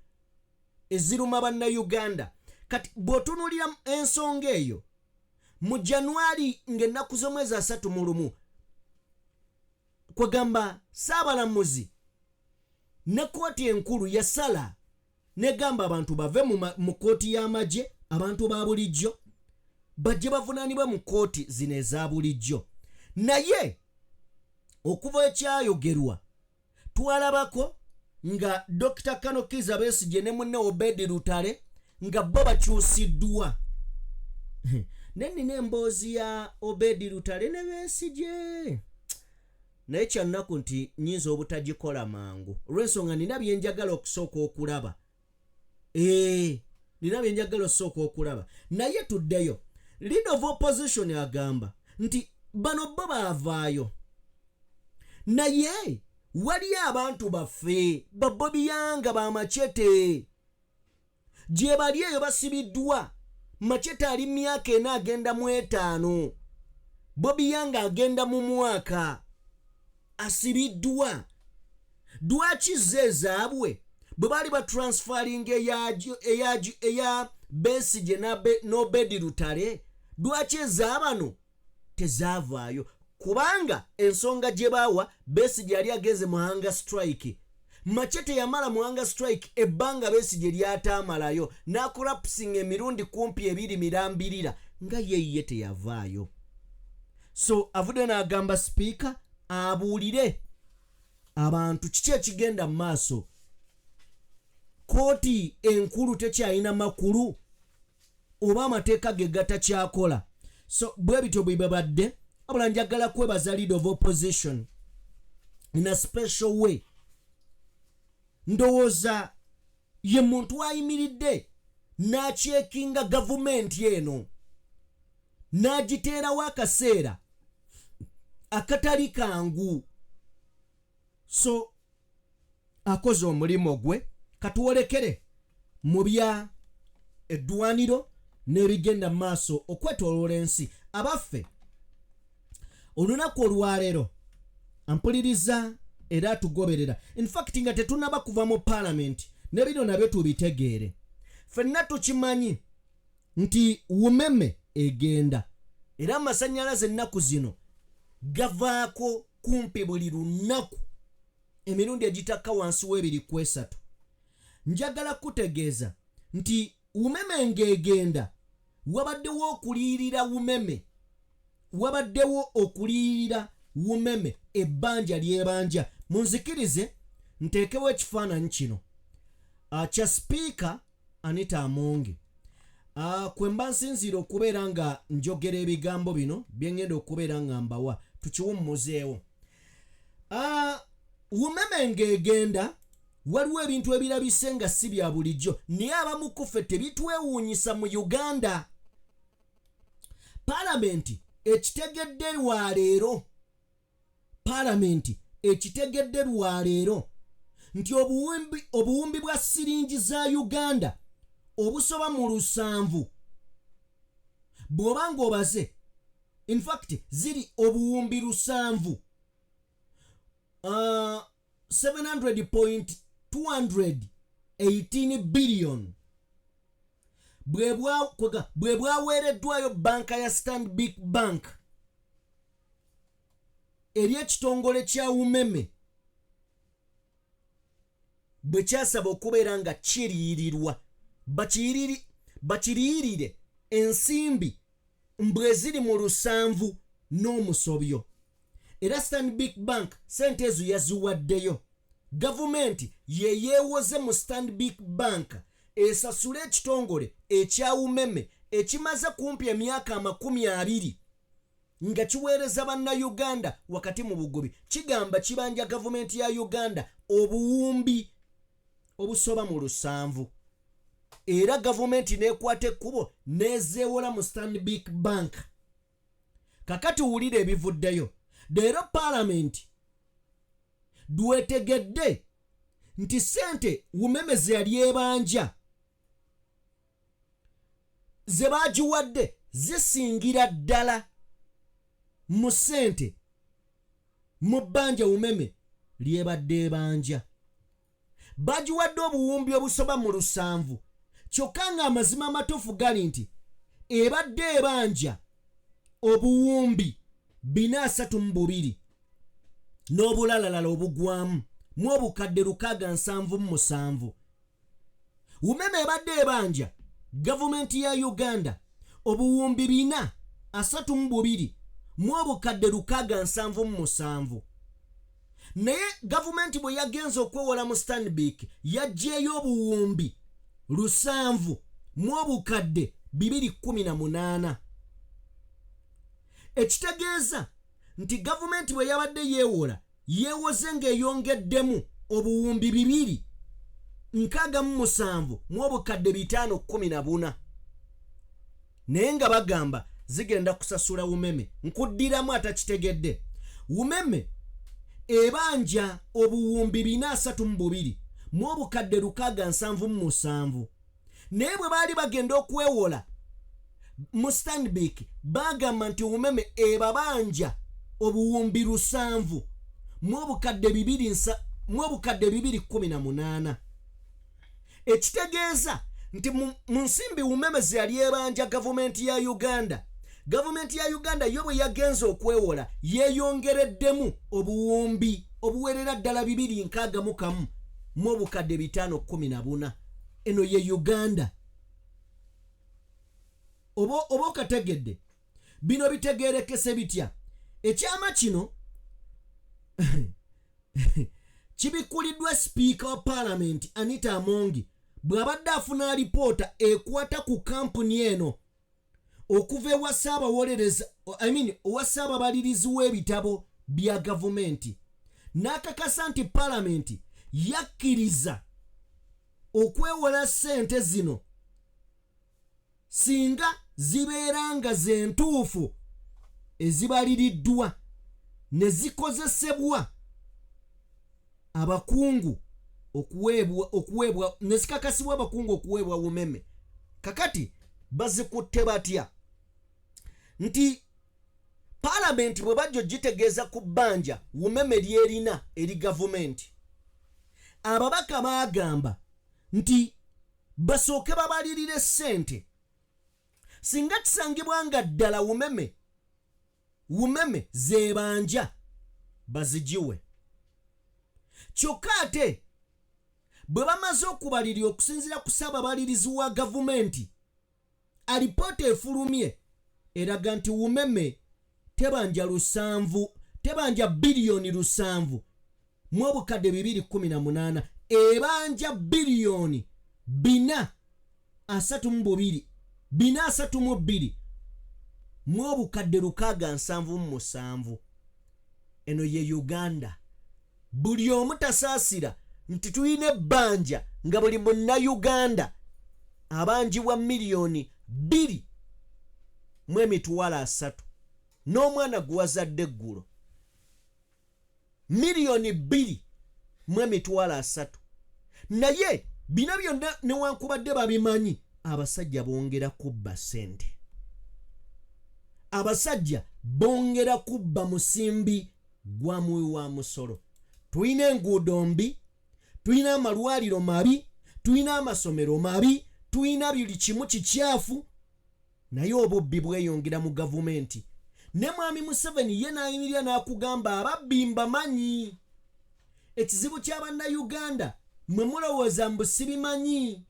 eziruma bannayuganda. Kati bw'otunuulira ensonga eyo mu January ng'ennaku z'omwezi 31 kwegamba Ssaabalamuzi ne kooti enkulu yasala negamba abantu bave mu kooti y'amagye, abantu ba bulijjo bajje bavunaanibwa mu kooti zino eza bulijjo. Naye okuva ekyayogerwa twalabako nga Dr. Kano Kiza Besigye ne munne Obedi Lutale nga bo bakyusiddwa. Nennina emboozi ya Obedi Lutale ne Besigye naye kyannaku nti nyinza obutagikola mangu olw'ensonga nina byenjagala okusooka okulaba. Nina byenjagala osooka okulaba naye tuddeyo. Leader of opposition agamba nti bano bo baavaayo naye wali abantu baffe babobiyanga bamachete gye bali eyo basibiddwa. Machete ali myaka ena agenda mu 5, bobiyanga agenda mu mwaka asibiddwa. Dwaki zezaabwe bwe bali batransferring eya Besigye n'Obedi Lutale dwaki ezaabano tezaavaayo? Kubanga ensonga gye baawa Besigye yali ageze mu hunger strike. Machete yamala mu hunger strike ebbanga Besigye lyataamalayo n'akolapsinga emirundi kumpi 2 mirambirira nga ye teyavaayo. So avudde n'agamba speaker abuulire abantu kiki ekigenda mu maaso. Kooti enkulu tekyalina makulu oba amateeka ge gatakyakola. So bwe bityo bwe babadde wabula njagala kwebaza leader of opposition in a special way. Ndowooza ye muntu ayimiridde n'acheckinga gavumenti eno n'agiteerawo akaseera akatali kangu. So akoze omulimu gwe katuwolekere mu bya eddwaniro n'ebigenda maaso okwetoloola ensi. Abaffe olunaku olwaleero ampuliriza era tugoberera. In fact nga tetunaba kuva mu Parliament ne bino nabyo tubitegeere. Ffenna tukimanyi nti umeme egenda era amasanyalaze ennaku zino gavaako kumpi buli lunaku emirundi egitaka wansi w'2-3. Njagala kutegeeza nti umeme ng'egenda wabaddewo okuliyirira umeme, wabaddewo okuliyirira umeme ebbanja lyebanja. Munzikirize nteekewo ekifaananyi kino kya speaker Anita Amongi. Kwe mba nsinziire okubeera nga njogera ebigambo bino byengenda okubeera nga mbawa tukiwummuzeewo. Umeme ng'egenda waliwo ebintu ebirabise nga si bya bulijjo naye abamu ku ffe tebitwewuunyisa mu Uganda. Parliament ekitegedde lwaleero, Parliament ekitegedde lwaleero nti obuwumbi bwa siringi za Uganda obusoba mu 7 bw'oba ng'obaze, in fact ziri obuwumbi 7 700.218 billion bwe bwaweereddwayo banka ya Stanbic Bank eri ekitongole kya umeme bwe kyasaba okubeera nga kiriyirirwa bakiriyirire ensimbi mbwe ziri mu 7 n'omusobyo. Era Stanbic Bank sente ezo yaziwaddeyo. Gavumenti ye yeewoze mu Stanbic Bank esasule ekitongole ekya umeme ekimaze kumpi emyaka 20 nga kiweereza bannayuganda wakati mu bugobi. Kigamba kibanja gavumenti ya Uganda obuwumbi obusoba mu 7. Era gavumenti neekwata ekkubo nezeewola mu Stanbic Bank. Kakati wulire ebivuddeyo. Leero Parliament dwetegedde nti sente umeme ze yali ebanja ze baagiwadde zisingira ddala mu sente mu bbanja umeme lyebadde ebanja. Bagiwadde obuwumbi obusoba mu 7 kyokka nga amazima amatuufu gali nti ebadde ebanja obuwumbi 432 n'obulalalala obugwamu mu obukadde 677. Umeme ebadde ebanja gavumenti ya Uganda obuwumbi 432 mu obukadde 677. naye gavumenti bwe yagenza okwewola mu Stanbic yaggyeyo obuwumbi 7 mu obukadde 218. Ekitegeeza nti gavumenti bwe yabadde yeewoze ng'eyongeddemu obuwumbi 267 mu obukadde 514, naye nga bagamba zigenda kusasula umeme. Nkuddiramu atakitegedde, umeme ebanja obuwumbi 432 mu obukadde 677, naye bwe baali bagenda okwewola mu Stanbic bagamba nti umeme ebabanja obuwumbi 7 mu obukadde 218. Ekitegeeza nti mu nsimbi umeme zeyali ebanja gavumenti ya Uganda, yo bwe yagenza okwewola yeeyongereddemu obuwumbi obuwerera ddala 261 mu obukadde 514. Eno ye Uganda. Oba okategedde bino bitegeerekese bitya? Ekyama kino kibikuliddwa Speaker wa Parliament Anita Amongi bw'abadde afuna alipoota ekwata ku kampuni eno okuva ewa Ssaababalirizi w'ebitabo bya gavumenti, n'akakasa nti Parliament yakkiriza okwewola ssente zino singa zibeera nga zentuufu ezibaliriddwa ne zikozesebwa abakungu okuweebwa ne zikakasibwa abakungu okuweebwa umeme. Kakati bazikutte batya? Nti Parliament bwe bajjo gitegeeza ku bbanja umeme lyerina eri gavumenti, ababaka bagamba nti basooke babalirire ssente singa kisangibwa nga ddala umeme zebanja bazigiwe. Kyokka ate bwe bamaze okubalirira okusinziira ku Ssaababalirizi wa gavumenti, alipoota efulumye eraga nti umeme tebanja biliyoni 7 mu obukadde 218, ebanja biliyoni 432 mu obukadde 677. Eno ye Uganda. Buli omu tasaasira nti tulina ebbanja nga buli munnayuganda abanjibwa miliyoni 2.3 n'omwana guwazadde eggulo miliyoni 2.3. Naye bino byonna newankubadde babimanyi, abasajja bongera kubba ssente, abasajja bongera kubba musimbi gwa muwi wa musolo. Tuyina enguudo mbi, tuyina amalwaliro mabi, tuyina amasomero mabi, tuyina buli kimu kikyafu, naye obubbi bweyongera mu gavumenti. Ne mwami Museveni ye n'ayimirira n'akugamba ababbi mbamanyi. Ekizibu ky'Abannayuganda mwe mulowooza mbu sibimanyi.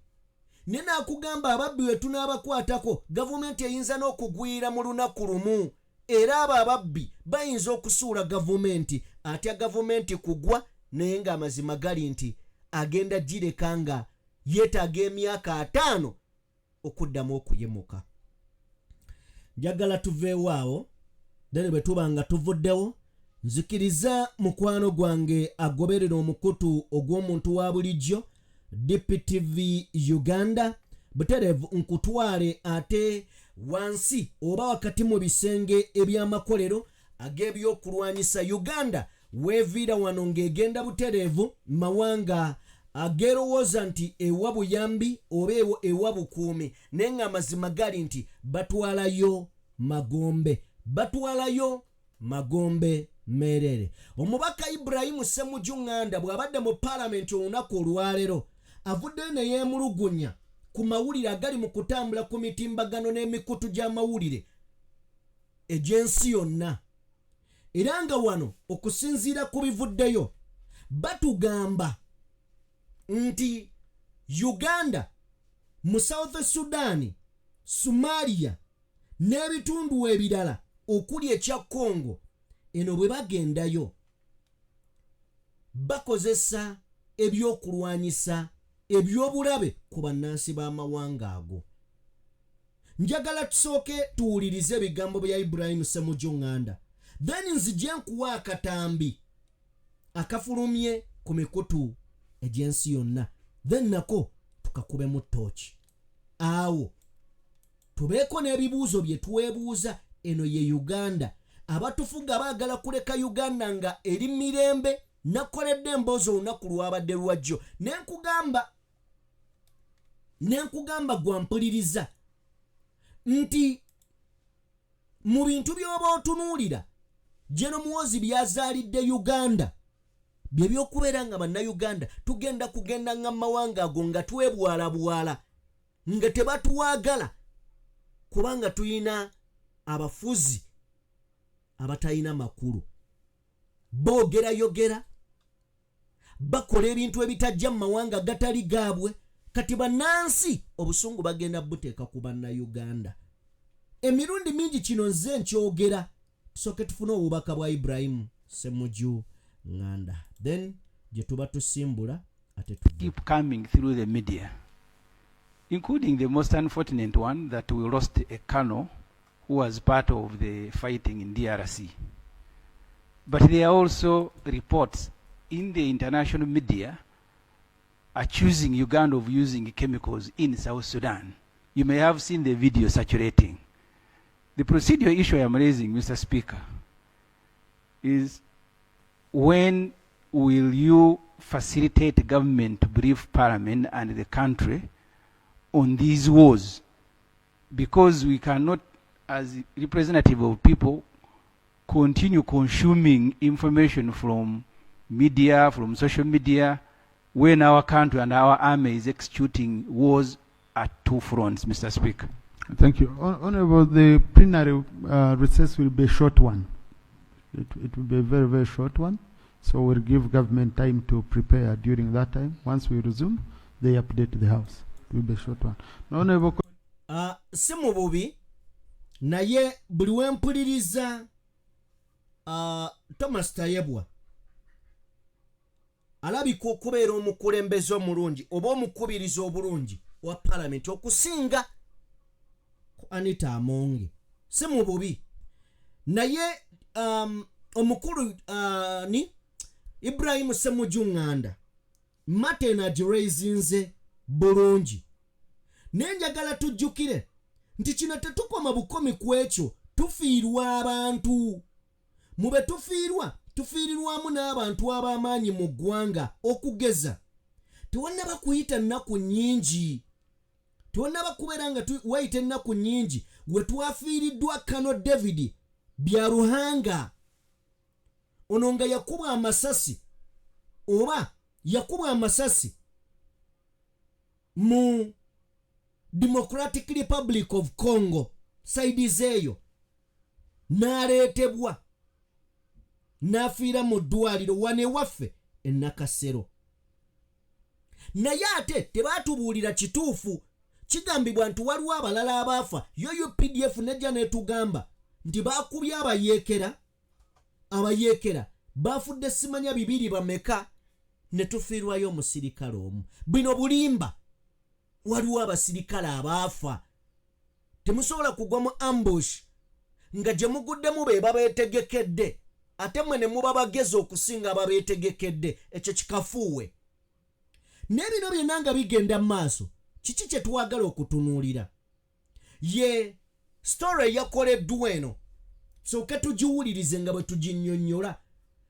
Ne n'akugamba ababbi we tunaabakwatako gavumenti eyinza n'okugwira mu lunaku lumu, era abo ababbi bayinza okusuula gavumenti, atya gavumenti kugwa naye ng'amazima gali nti agenda gireka nga yeetaaga emyaka 5 okuddamu okuyimuka. Njagala tuveewo awo, dere bwe tuba nga tuvuddewo, nzikiriza mukwano gwange agoberera omukutu ogw'omuntu wa bulijjo DPTV Uganda, buterevu nkutwale ate wansi oba wakati mu bisenge eby'amakolero ag'ebyokulwanyisa Uganda, weeviira wano ng'egenda buterevu mawanga agerowooza nti ewa buyambi oba ewa bukuumi, naye ng'amazima gali nti batwalayo magombe merere. Omubaka Ibrahim Ssemuju Nganda bw'abadde mu Parliament olunaku olwaleero avuddeyo ne yeemulugunya ku mawulire agali mu kutambula ku mitimbagano n'emikutu gy'amawulire egy'ensi yonna, era nga wano okusinziira ku bivuddeyo batugamba nti Uganda mu South Sudan, Somalia n'ebitundu ebirala okuli ekya Congo, eno bwe bagendayo bakozesa ebyokulwanyisa ebyobulabe ku bannansi b'amawanga ago. Njagala tusooke tuwulirize ebigambo bya Ibrahim Ssemuju Nganda, then nzije nkuwa akatambi akafulumye ku mikutu egy'ensi yonna, then nako tukakubemu ttooki. Awo tubeeko n'ebibuuzo bye tuweebuuza. Eno ye Uganda. Abatufuga baagala kuleka Uganda nga eri mirembe. Nakoledde emboozi olunaku lwabadde lwajjo nenkugamba gwampuliriza nti mu bintu by'oba otunuulira Jeno Muhoozi byazaalidde Uganda bye by'okubeera nga bannayuganda tugenda kugenda nga mawanga ago nga twebwalabwala nga tebatuwaagala kubanga tuyina abafuzi abatayina makulu, boogera bakola ebintu ebitajja mu mawanga gatali gaabwe. Kati bannansi obusungu bagenda buteeka ku bannayuganda. Emirundi mingi kino nze nkyogera. Tusooke tufune obubaka bwa Ibrahim Ssemuju Nganda, then gye tuba tusimbula ate keep coming through the media, including the most unfortunate one that we lost a colonel who was part of the fighting in DRC. But there are also reports in the international media accusing Uganda of using chemicals in South Sudan. You may have seen the video circulating. The procedural issue I am raising, Mr. Speaker, is when will you facilitate government to brief Parliament and the country on these wars? Because we cannot, as representative of people, continue consuming information from media, from social media, when our country and our army is executing wars at two fronts, Mr. Speaker. Thank you. Honorable, the plenary recess will be a short one. It will be a very, very short one. So we'll give government time to prepare during that time. Once we resume, they update the House. It will be a short one. Honorable. Simu bubi, naye buli wempuliriza Thomas Tayebwa alabika okubeera omukulembeze omulungi oba omukubiriza obulungi wa Parliament okusinga ku Anita Amonge. Si mu bubi, naye omukulu ni Ibrahim Ssemuju Nganda Martin agiraisinze bulungi. Nenjagala tujjukire nti kino tetukoma bukomi ku ekyo, tufiirwa abantu. Mube tufiirirwamu n'abantu ab'amaanyi mu ggwanga okugeza. Tewannaba kuyita nnaku nnyingi. Tewannaba kubeera nga wayita ennaku nnyingi we twafiiriddwa Kano David Byaruhanga. Ono nga yakubwa amasasi oba yakubwa amasasi mu Democratic Republic of Congo saidi zeeyo n'aleetebwa n'afiira mu ddwaliro wane waffe e Nakasero. Naye ate tebaatubuulira kituufu. Kigambibwa nti waliwo abalala abaafa. Yo PDF nejja n'etugamba nti baakubye abayeekera baafudde simanya bibiri bameka ne tufiirwayo omusirikale omu. Bino bulimba. Waliwo abasirikale abaafa. Temusobola kugwa mu ambush nga gye muguddemu be babeetegekedde ate mwe ne muba bagezi okusinga ababeetegekedde. Ekyo kikafuuwe. N'ebino byonna nga bigenda mu maaso, kiki kye twagala okutunuulira? Ye story yakoleddwa eno sooke tugiwulirize nga bwe tuginnyonnyola.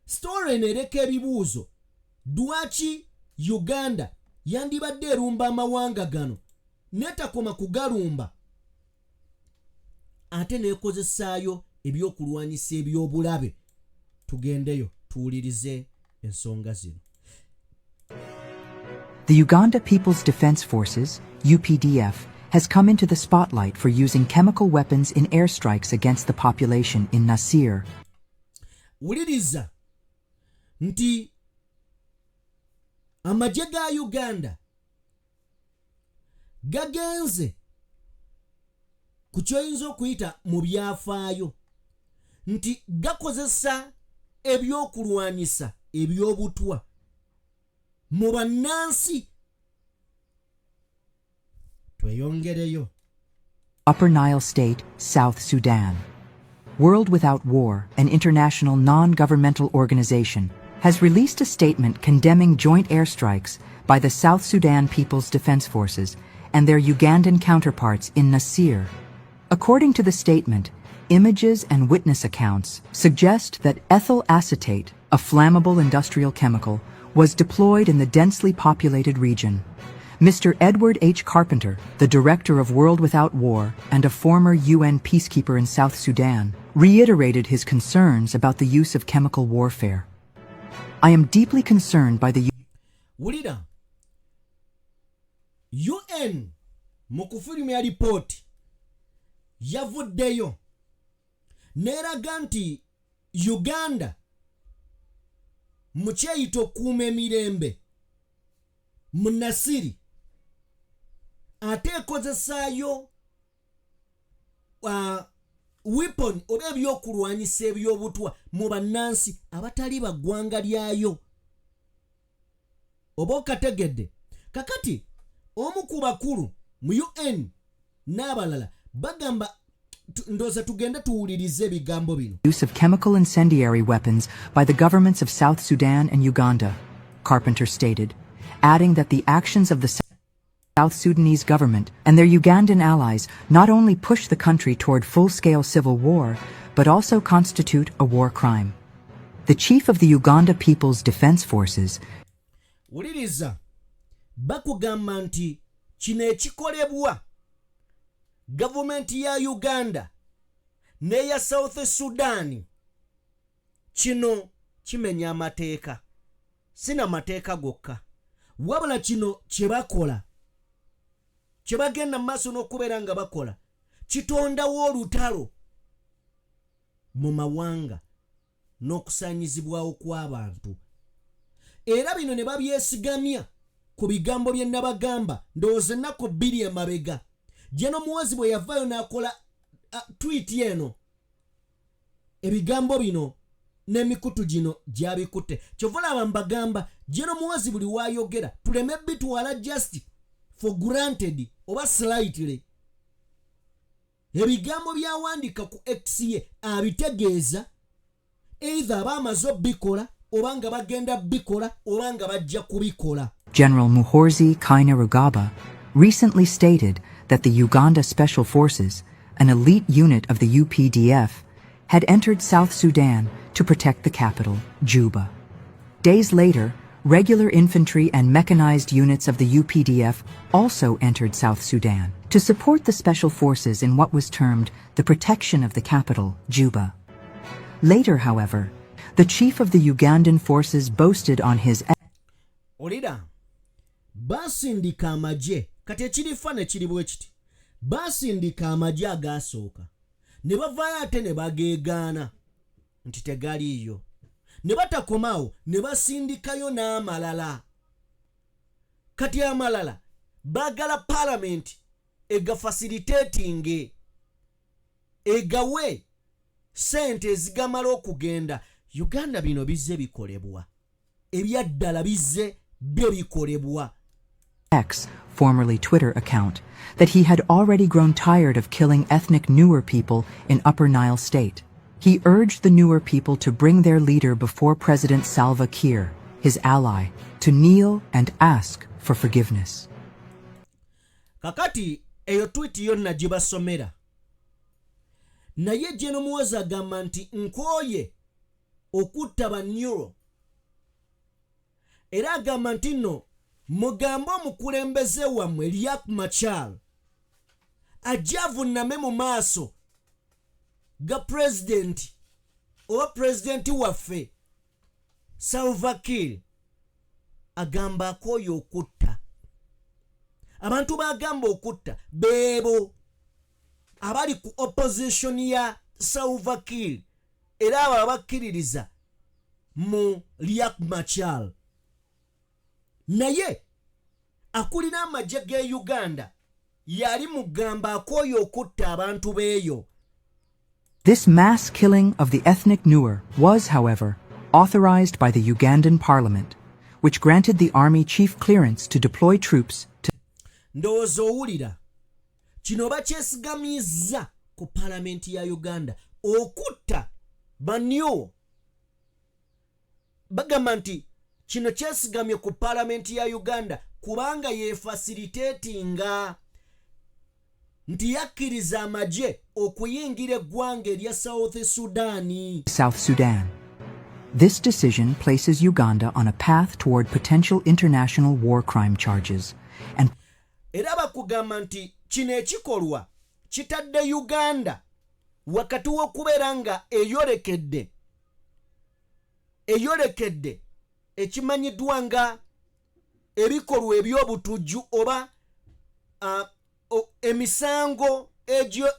Story eno ereka ebibuuzo. Lwaki Uganda yandibadde erumba amawanga gano netakoma kugalumba ate neekozesaayo ebyokulwanyisa ebyobulabe? Tugendeyo tuwulirize ensonga zino. The Uganda People's Defense Forces, UPDF, has come into the spotlight for using chemical weapons in airstrikes against the population in Nasir. Wuliriza nti amagye ga Uganda gagenze ku kyoyinza okuyita mu byafaayo nti gakozesa ebyokulwanyisa ebyobutwa mu bannansi. Tweyongereyo. Upper Nile State, South Sudan. World Without War, an international non-governmental organization, has released a statement condemning joint airstrikes by the South Sudan People's Defense Forces and their Ugandan counterparts in Nasir. According to the statement, images and witness accounts suggest that ethyl acetate, a flammable industrial chemical, was deployed in the densely populated region. Mr. Edward H. Carpenter, the director of World Without War and a former UN peacekeeper in South Sudan, reiterated his concerns about the use of chemical warfare. I am deeply concerned by the Wulira. UN mu kufulumya ripooti yavuddeyo n'eraga nti Uganda mu kyeyita okuuma emirembe mu Nasiri ate ekozesaayo weapon oba ebyokulwanyisa ebyobutwa mu bannansi abatali baggwanga lyayo. Oba okategedde kakati omu ku bakulu mu UN n'abalala bagamba ndoza tugende tuwulirize ebigambo bino. Use of chemical incendiary weapons by the governments of South Sudan and Uganda, Carpenter stated, adding that the actions of the South Sudanese government and their Ugandan allies not only push the country toward full-scale civil war, but also constitute a war crime. The chief of the Uganda People's Defense Forces wuliriza bakugamba nti kino ekikolebwa gavumenti ya Uganda n'eya South Sudan kino kimenya amateeka, sina mateeka gokka, wabula kino kyebakola kyebagenda maaso n'okubeera nga bakola kitondawo olutalo mu mawanga n'okusaanyizibwawo kw'abantu. Era bino ne babyesigamya ku bigambo bye nabagamba ndowooza ennaku 2 emabega Jeno Muhoozi bwe yavaayo n'akola tweet eno, ebigambo bino n'emikutu gino gyabikutte. Kyova olaba mbagamba Jeno Muhoozi buli waayogera tuleme bitwala just for granted oba slightly. Ebigambo byawandika ku X ye abitegeeza either aba amaze bikola oba nga bagenda bikola oba nga bajja kubikola. General Muhoozi Kainerugaba recently stated that the Uganda Special Forces, an elite unit of the UPDF, had entered South Sudan to protect the capital, Juba. Days later, regular infantry and mechanized units of the UPDF also entered South Sudan to support the special forces in what was termed the protection of the capital, Juba. Later, however, the chief of the Ugandan forces boasted on his Olida basindika amaje kati ekirifa ne kiri bwe kiti basindika amaje agasooka ne bavaayo ate ne bageegaana nti tegaliiyo, ne batakomaawo ne basindikayo n'amalala. Kati amalala baagala Parliament egafacilitating egawe sente ezigamala okugenda. Uganda bino bizze bikolebwa, ebyaddala bizze byo bikolebwa. X, formerly Twitter account, that he had already grown tired of killing ethnic Nuer people in Upper Nile State. He urged the Nuer people to bring their leader before President Salva Kiir, his ally, to kneel and ask for forgiveness. Kakati eyo tweet yonna gibasomera. Naye Jeno Muhoozi agamba nti nkooye okutta bannyo. Era agamba nti nno mugambo omukulembeze wammwe Riek Machar ajja avunname mu maaso ga president oba presidenti waffe Salva Kiir agamba akooye okutta. Abantu bagamba okutta beebo abali ku opposition ya Salva Kiir era abo abakkiririza mu Riek Machar. Naye akulira amagye ge Uganda yali mugamba akooye okutta abantu beeyo. This mass killing of the ethnic Nuer was, however, authorized by the Ugandan parliament, which granted the army chief clearance to deploy troops to ndowooza owulira kino bakyesigamiza ku palamenti ya Uganda okutta banyo bagamba nti kino kyesigamye ku palamenti ya Uganda kubanga yefacilitatinga nti yakkiriza amagye okuyingira eggwanga erya South Sudan. This decision places Uganda on a path toward potential international war crime charges and era bakugamba nti kino ekikolwa kitadde Uganda wakati w'okubeera nga eyolekedde ekimanyiddwa nga ebikolwa eby'obutujju oba emisango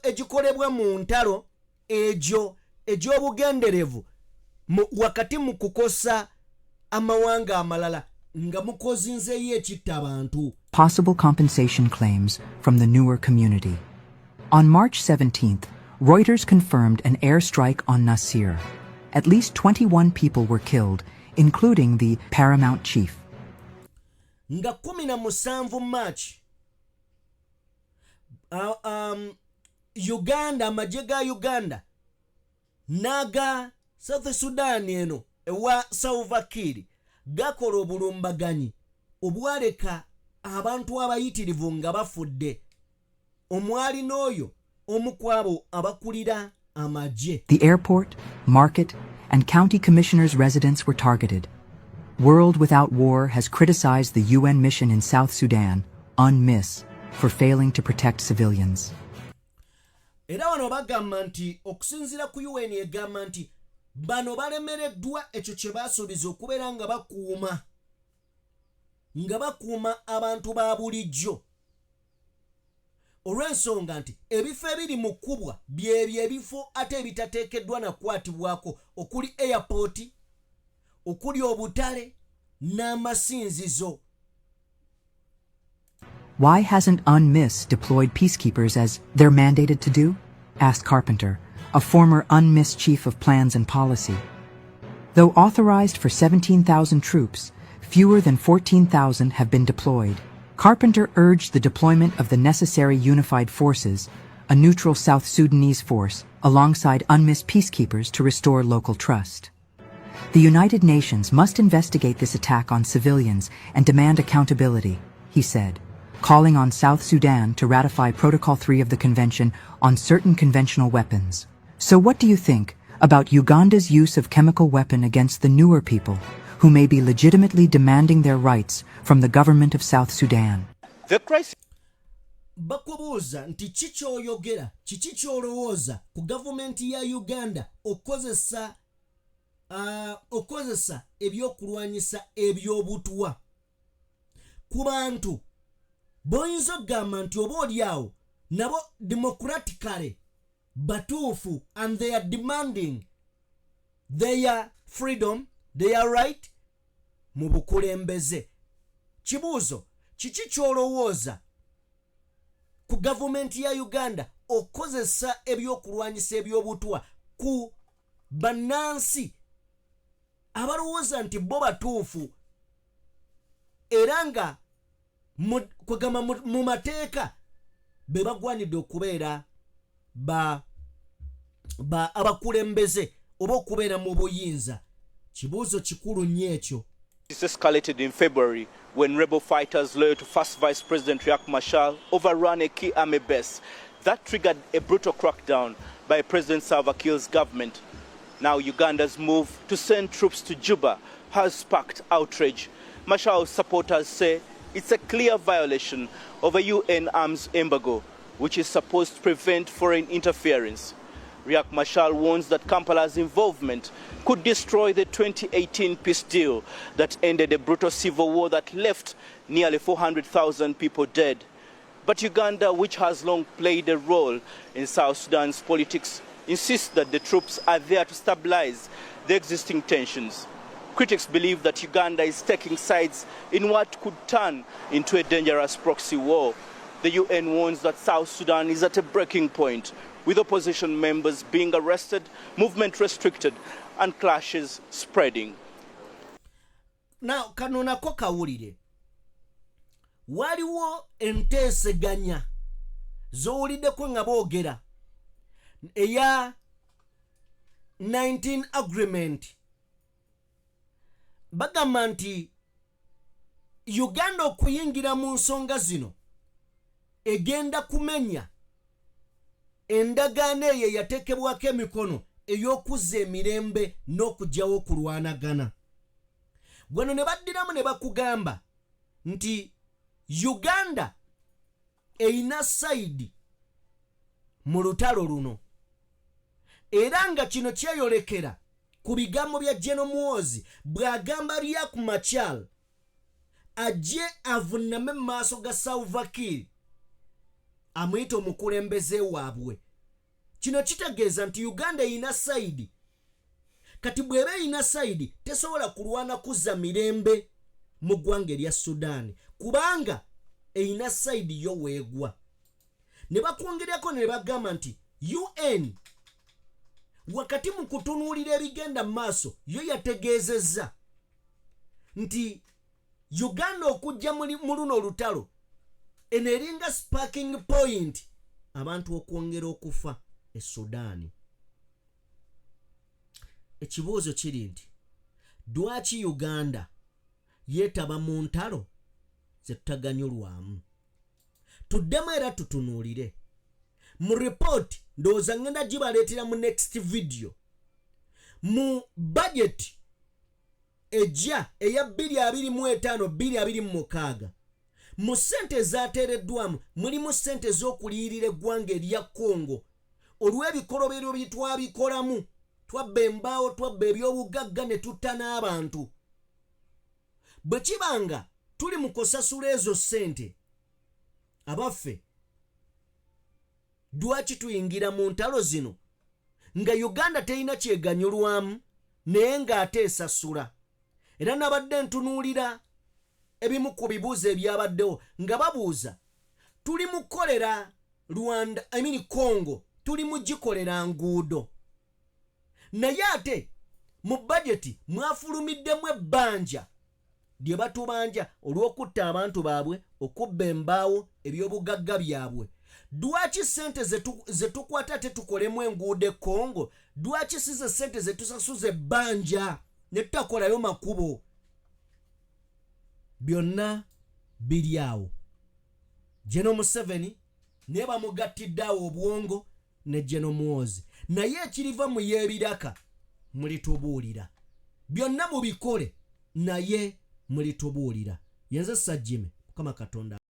egikolebwa mu ntalo egy'obugenderevu wakati mu kukosa amawanga amalala nga mukozinzeyo ekitta abantu. Possible compensation claims from the newer community. On March 17th, Reuters confirmed an airstrike on Nasir. At least 21 people were killed, including the paramount chief. Nga 17 March, Uganda, amagye ga Uganda naga South Sudan eno ewa Salva Kiir gakola obulumbaganyi obwaleka abantu abayitirivu nga bafudde omwali n'oyo omukwabo abakulira amagye. The airport, market, and county commissioners' residents were targeted. World Without War has criticized the UN mission in South Sudan, UNMISS, for failing to protect civilians. Era wano bagamba nti okusinziira ku UN egamba nti bano balemereddwa ekyo kye baasuubiza okubeera nga bakuuma abantu ba bulijjo olw'ensonga nti ebifo ebiri mu kkubwa byebyo ebifo ate ebitateekeddwa na kukwatibwako okuli airport, okuli obutale n'amasinzizo. Why hasn't UNMISS deployed peacekeepers as they're mandated to do? Asked Carpenter, a former UNMISS chief of plans and policy. Though authorized for 17,000 troops, fewer than 14,000 have been deployed. Carpenter urged the deployment of the necessary unified forces, a neutral South Sudanese force, alongside UNMISS peacekeepers to restore local trust. The United Nations must investigate this attack on civilians and demand accountability, he said, calling on South Sudan to ratify Protocol 3 of the Convention on Certain Conventional Weapons. So what do you think about Uganda's use of chemical weapon against the newer people who may be legitimately demanding their rights from the government of South Sudan? Bakubuuza nti kikyoyogera kiki kyolowooza ku gavumenti ya Uganda okozesa ebyokulwanyisa ebyobutwa ku bantu boyinza okugamba nti oba oliawo nabo democratically batuufu and they are demanding their freedom, their right mu bukulembeze. Kibuuzo kiki kyolowooza ku gavumenti ya Uganda okozesa ebyokulwanyisa ebyobutwa ku bannansi abalowooza nti bo batuufu era nga kwegamba mu mateeka be bagwanidde okubeera abakulembeze oba okubeera mu buyinza. Kibuuzo kikulu nnyo ekyo. This escalated in February when rebel fighters loyal to first Vice President Riek Machar overran a key army base. That triggered a brutal crackdown by President Salva Kiir's government. Now Uganda's move to send troops to Juba has sparked outrage. Machar's supporters say it's a clear violation of a UN arms embargo, which is supposed to prevent foreign interference. Riek Machar warns that Kampala's involvement could destroy the 2018 peace deal that ended a brutal civil war that left nearly 400,000 people dead. But Uganda, which has long played a role in South Sudan's politics, insists that the troops are there to stabilize the existing tensions. Critics believe that Uganda is taking sides in what could turn into a dangerous proxy war. The UN warns that South Sudan is at a breaking point, with opposition members being arrested, movement restricted, and clashes spreading. Now kano nako kawulire waliwo enteeseganya z'owuliddeko nga boogera eya 19 agreement bagamba nti Uganda okuyingira mu nsonga zino egenda kumenya endagaano eyo yateekebwako emikono ey'okuzza emirembe n'okugyawo okulwanagana. Gweno ne baddiramu ne bakugamba nti Uganda eyina sayidi mu lutalo luno era nga kino kyeyolekera ku bigambo bya General Muhoozi bw'agamba Riek Machar ajje avunname mu maaso ga Salva Kiir amuyita omukulembeze waabwe. Kino kitegeeza nti Uganda eyina sayidi, kati bw'eba eyina sayidi tesobola kulwana kuzza mirembe mu ggwanga erya Sudan kubanga eyina sayidi yo weegwa. Ne bakwongerako ne bagamba nti UN wakati mu kutunuulira ebigenda mu maaso yo yategeezezza nti Uganda okujja mu luno olutalo eneringa sparking point abantu okwongera okufa e Sudan. Ekibuuzo kiri nti lwaki Uganda yeetaba mu ntalo ze tutaganyulwamu? Tuddemu era tutunuulire mu report ndowooza ngenda gibaleetera mu next video. Mu budget ejja eya 2025-2026 mu ssente ezaateereddwamu mulimu ssente ez'okuliyirira eggwanga erya Congo olw'ebikolobero bye twabikolamu, twabba embaawo, twabba ebyobugagga ne tutta n'abantu. Bwe kibanga tuli mu kusasula ezo ssente abaffe lwaki tuyingira mu ntalo zino nga Uganda terina kyeganyulwamu naye ng'ate esasula? Era nabadde ntunuulira ebimu ku bibuuzo ebyabaddewo nga babuuza tuli mu kukolera Rwanda Congo tuli mu gikolera nguudo naye ate mu budget mwafulumiddemu ebbanja lye batubanja olw'okutta abantu baabwe, okubba embaawo, ebyobugagga byabwe. Lwaki ssente ze tukwata tetukolemu enguudo e Congo? Lwaki si ze ssente ze tusasuza ebbanja ne tutakolayo makubo? Byonna biri awo. General Museveni ne bamugattidde awo obwongo ne General Muhoozi, naye ekiriva mu yeebiraka mulitubuulira. Byonna mubikole naye mulitubuulira. Yenze Sajjime Mukama Katonda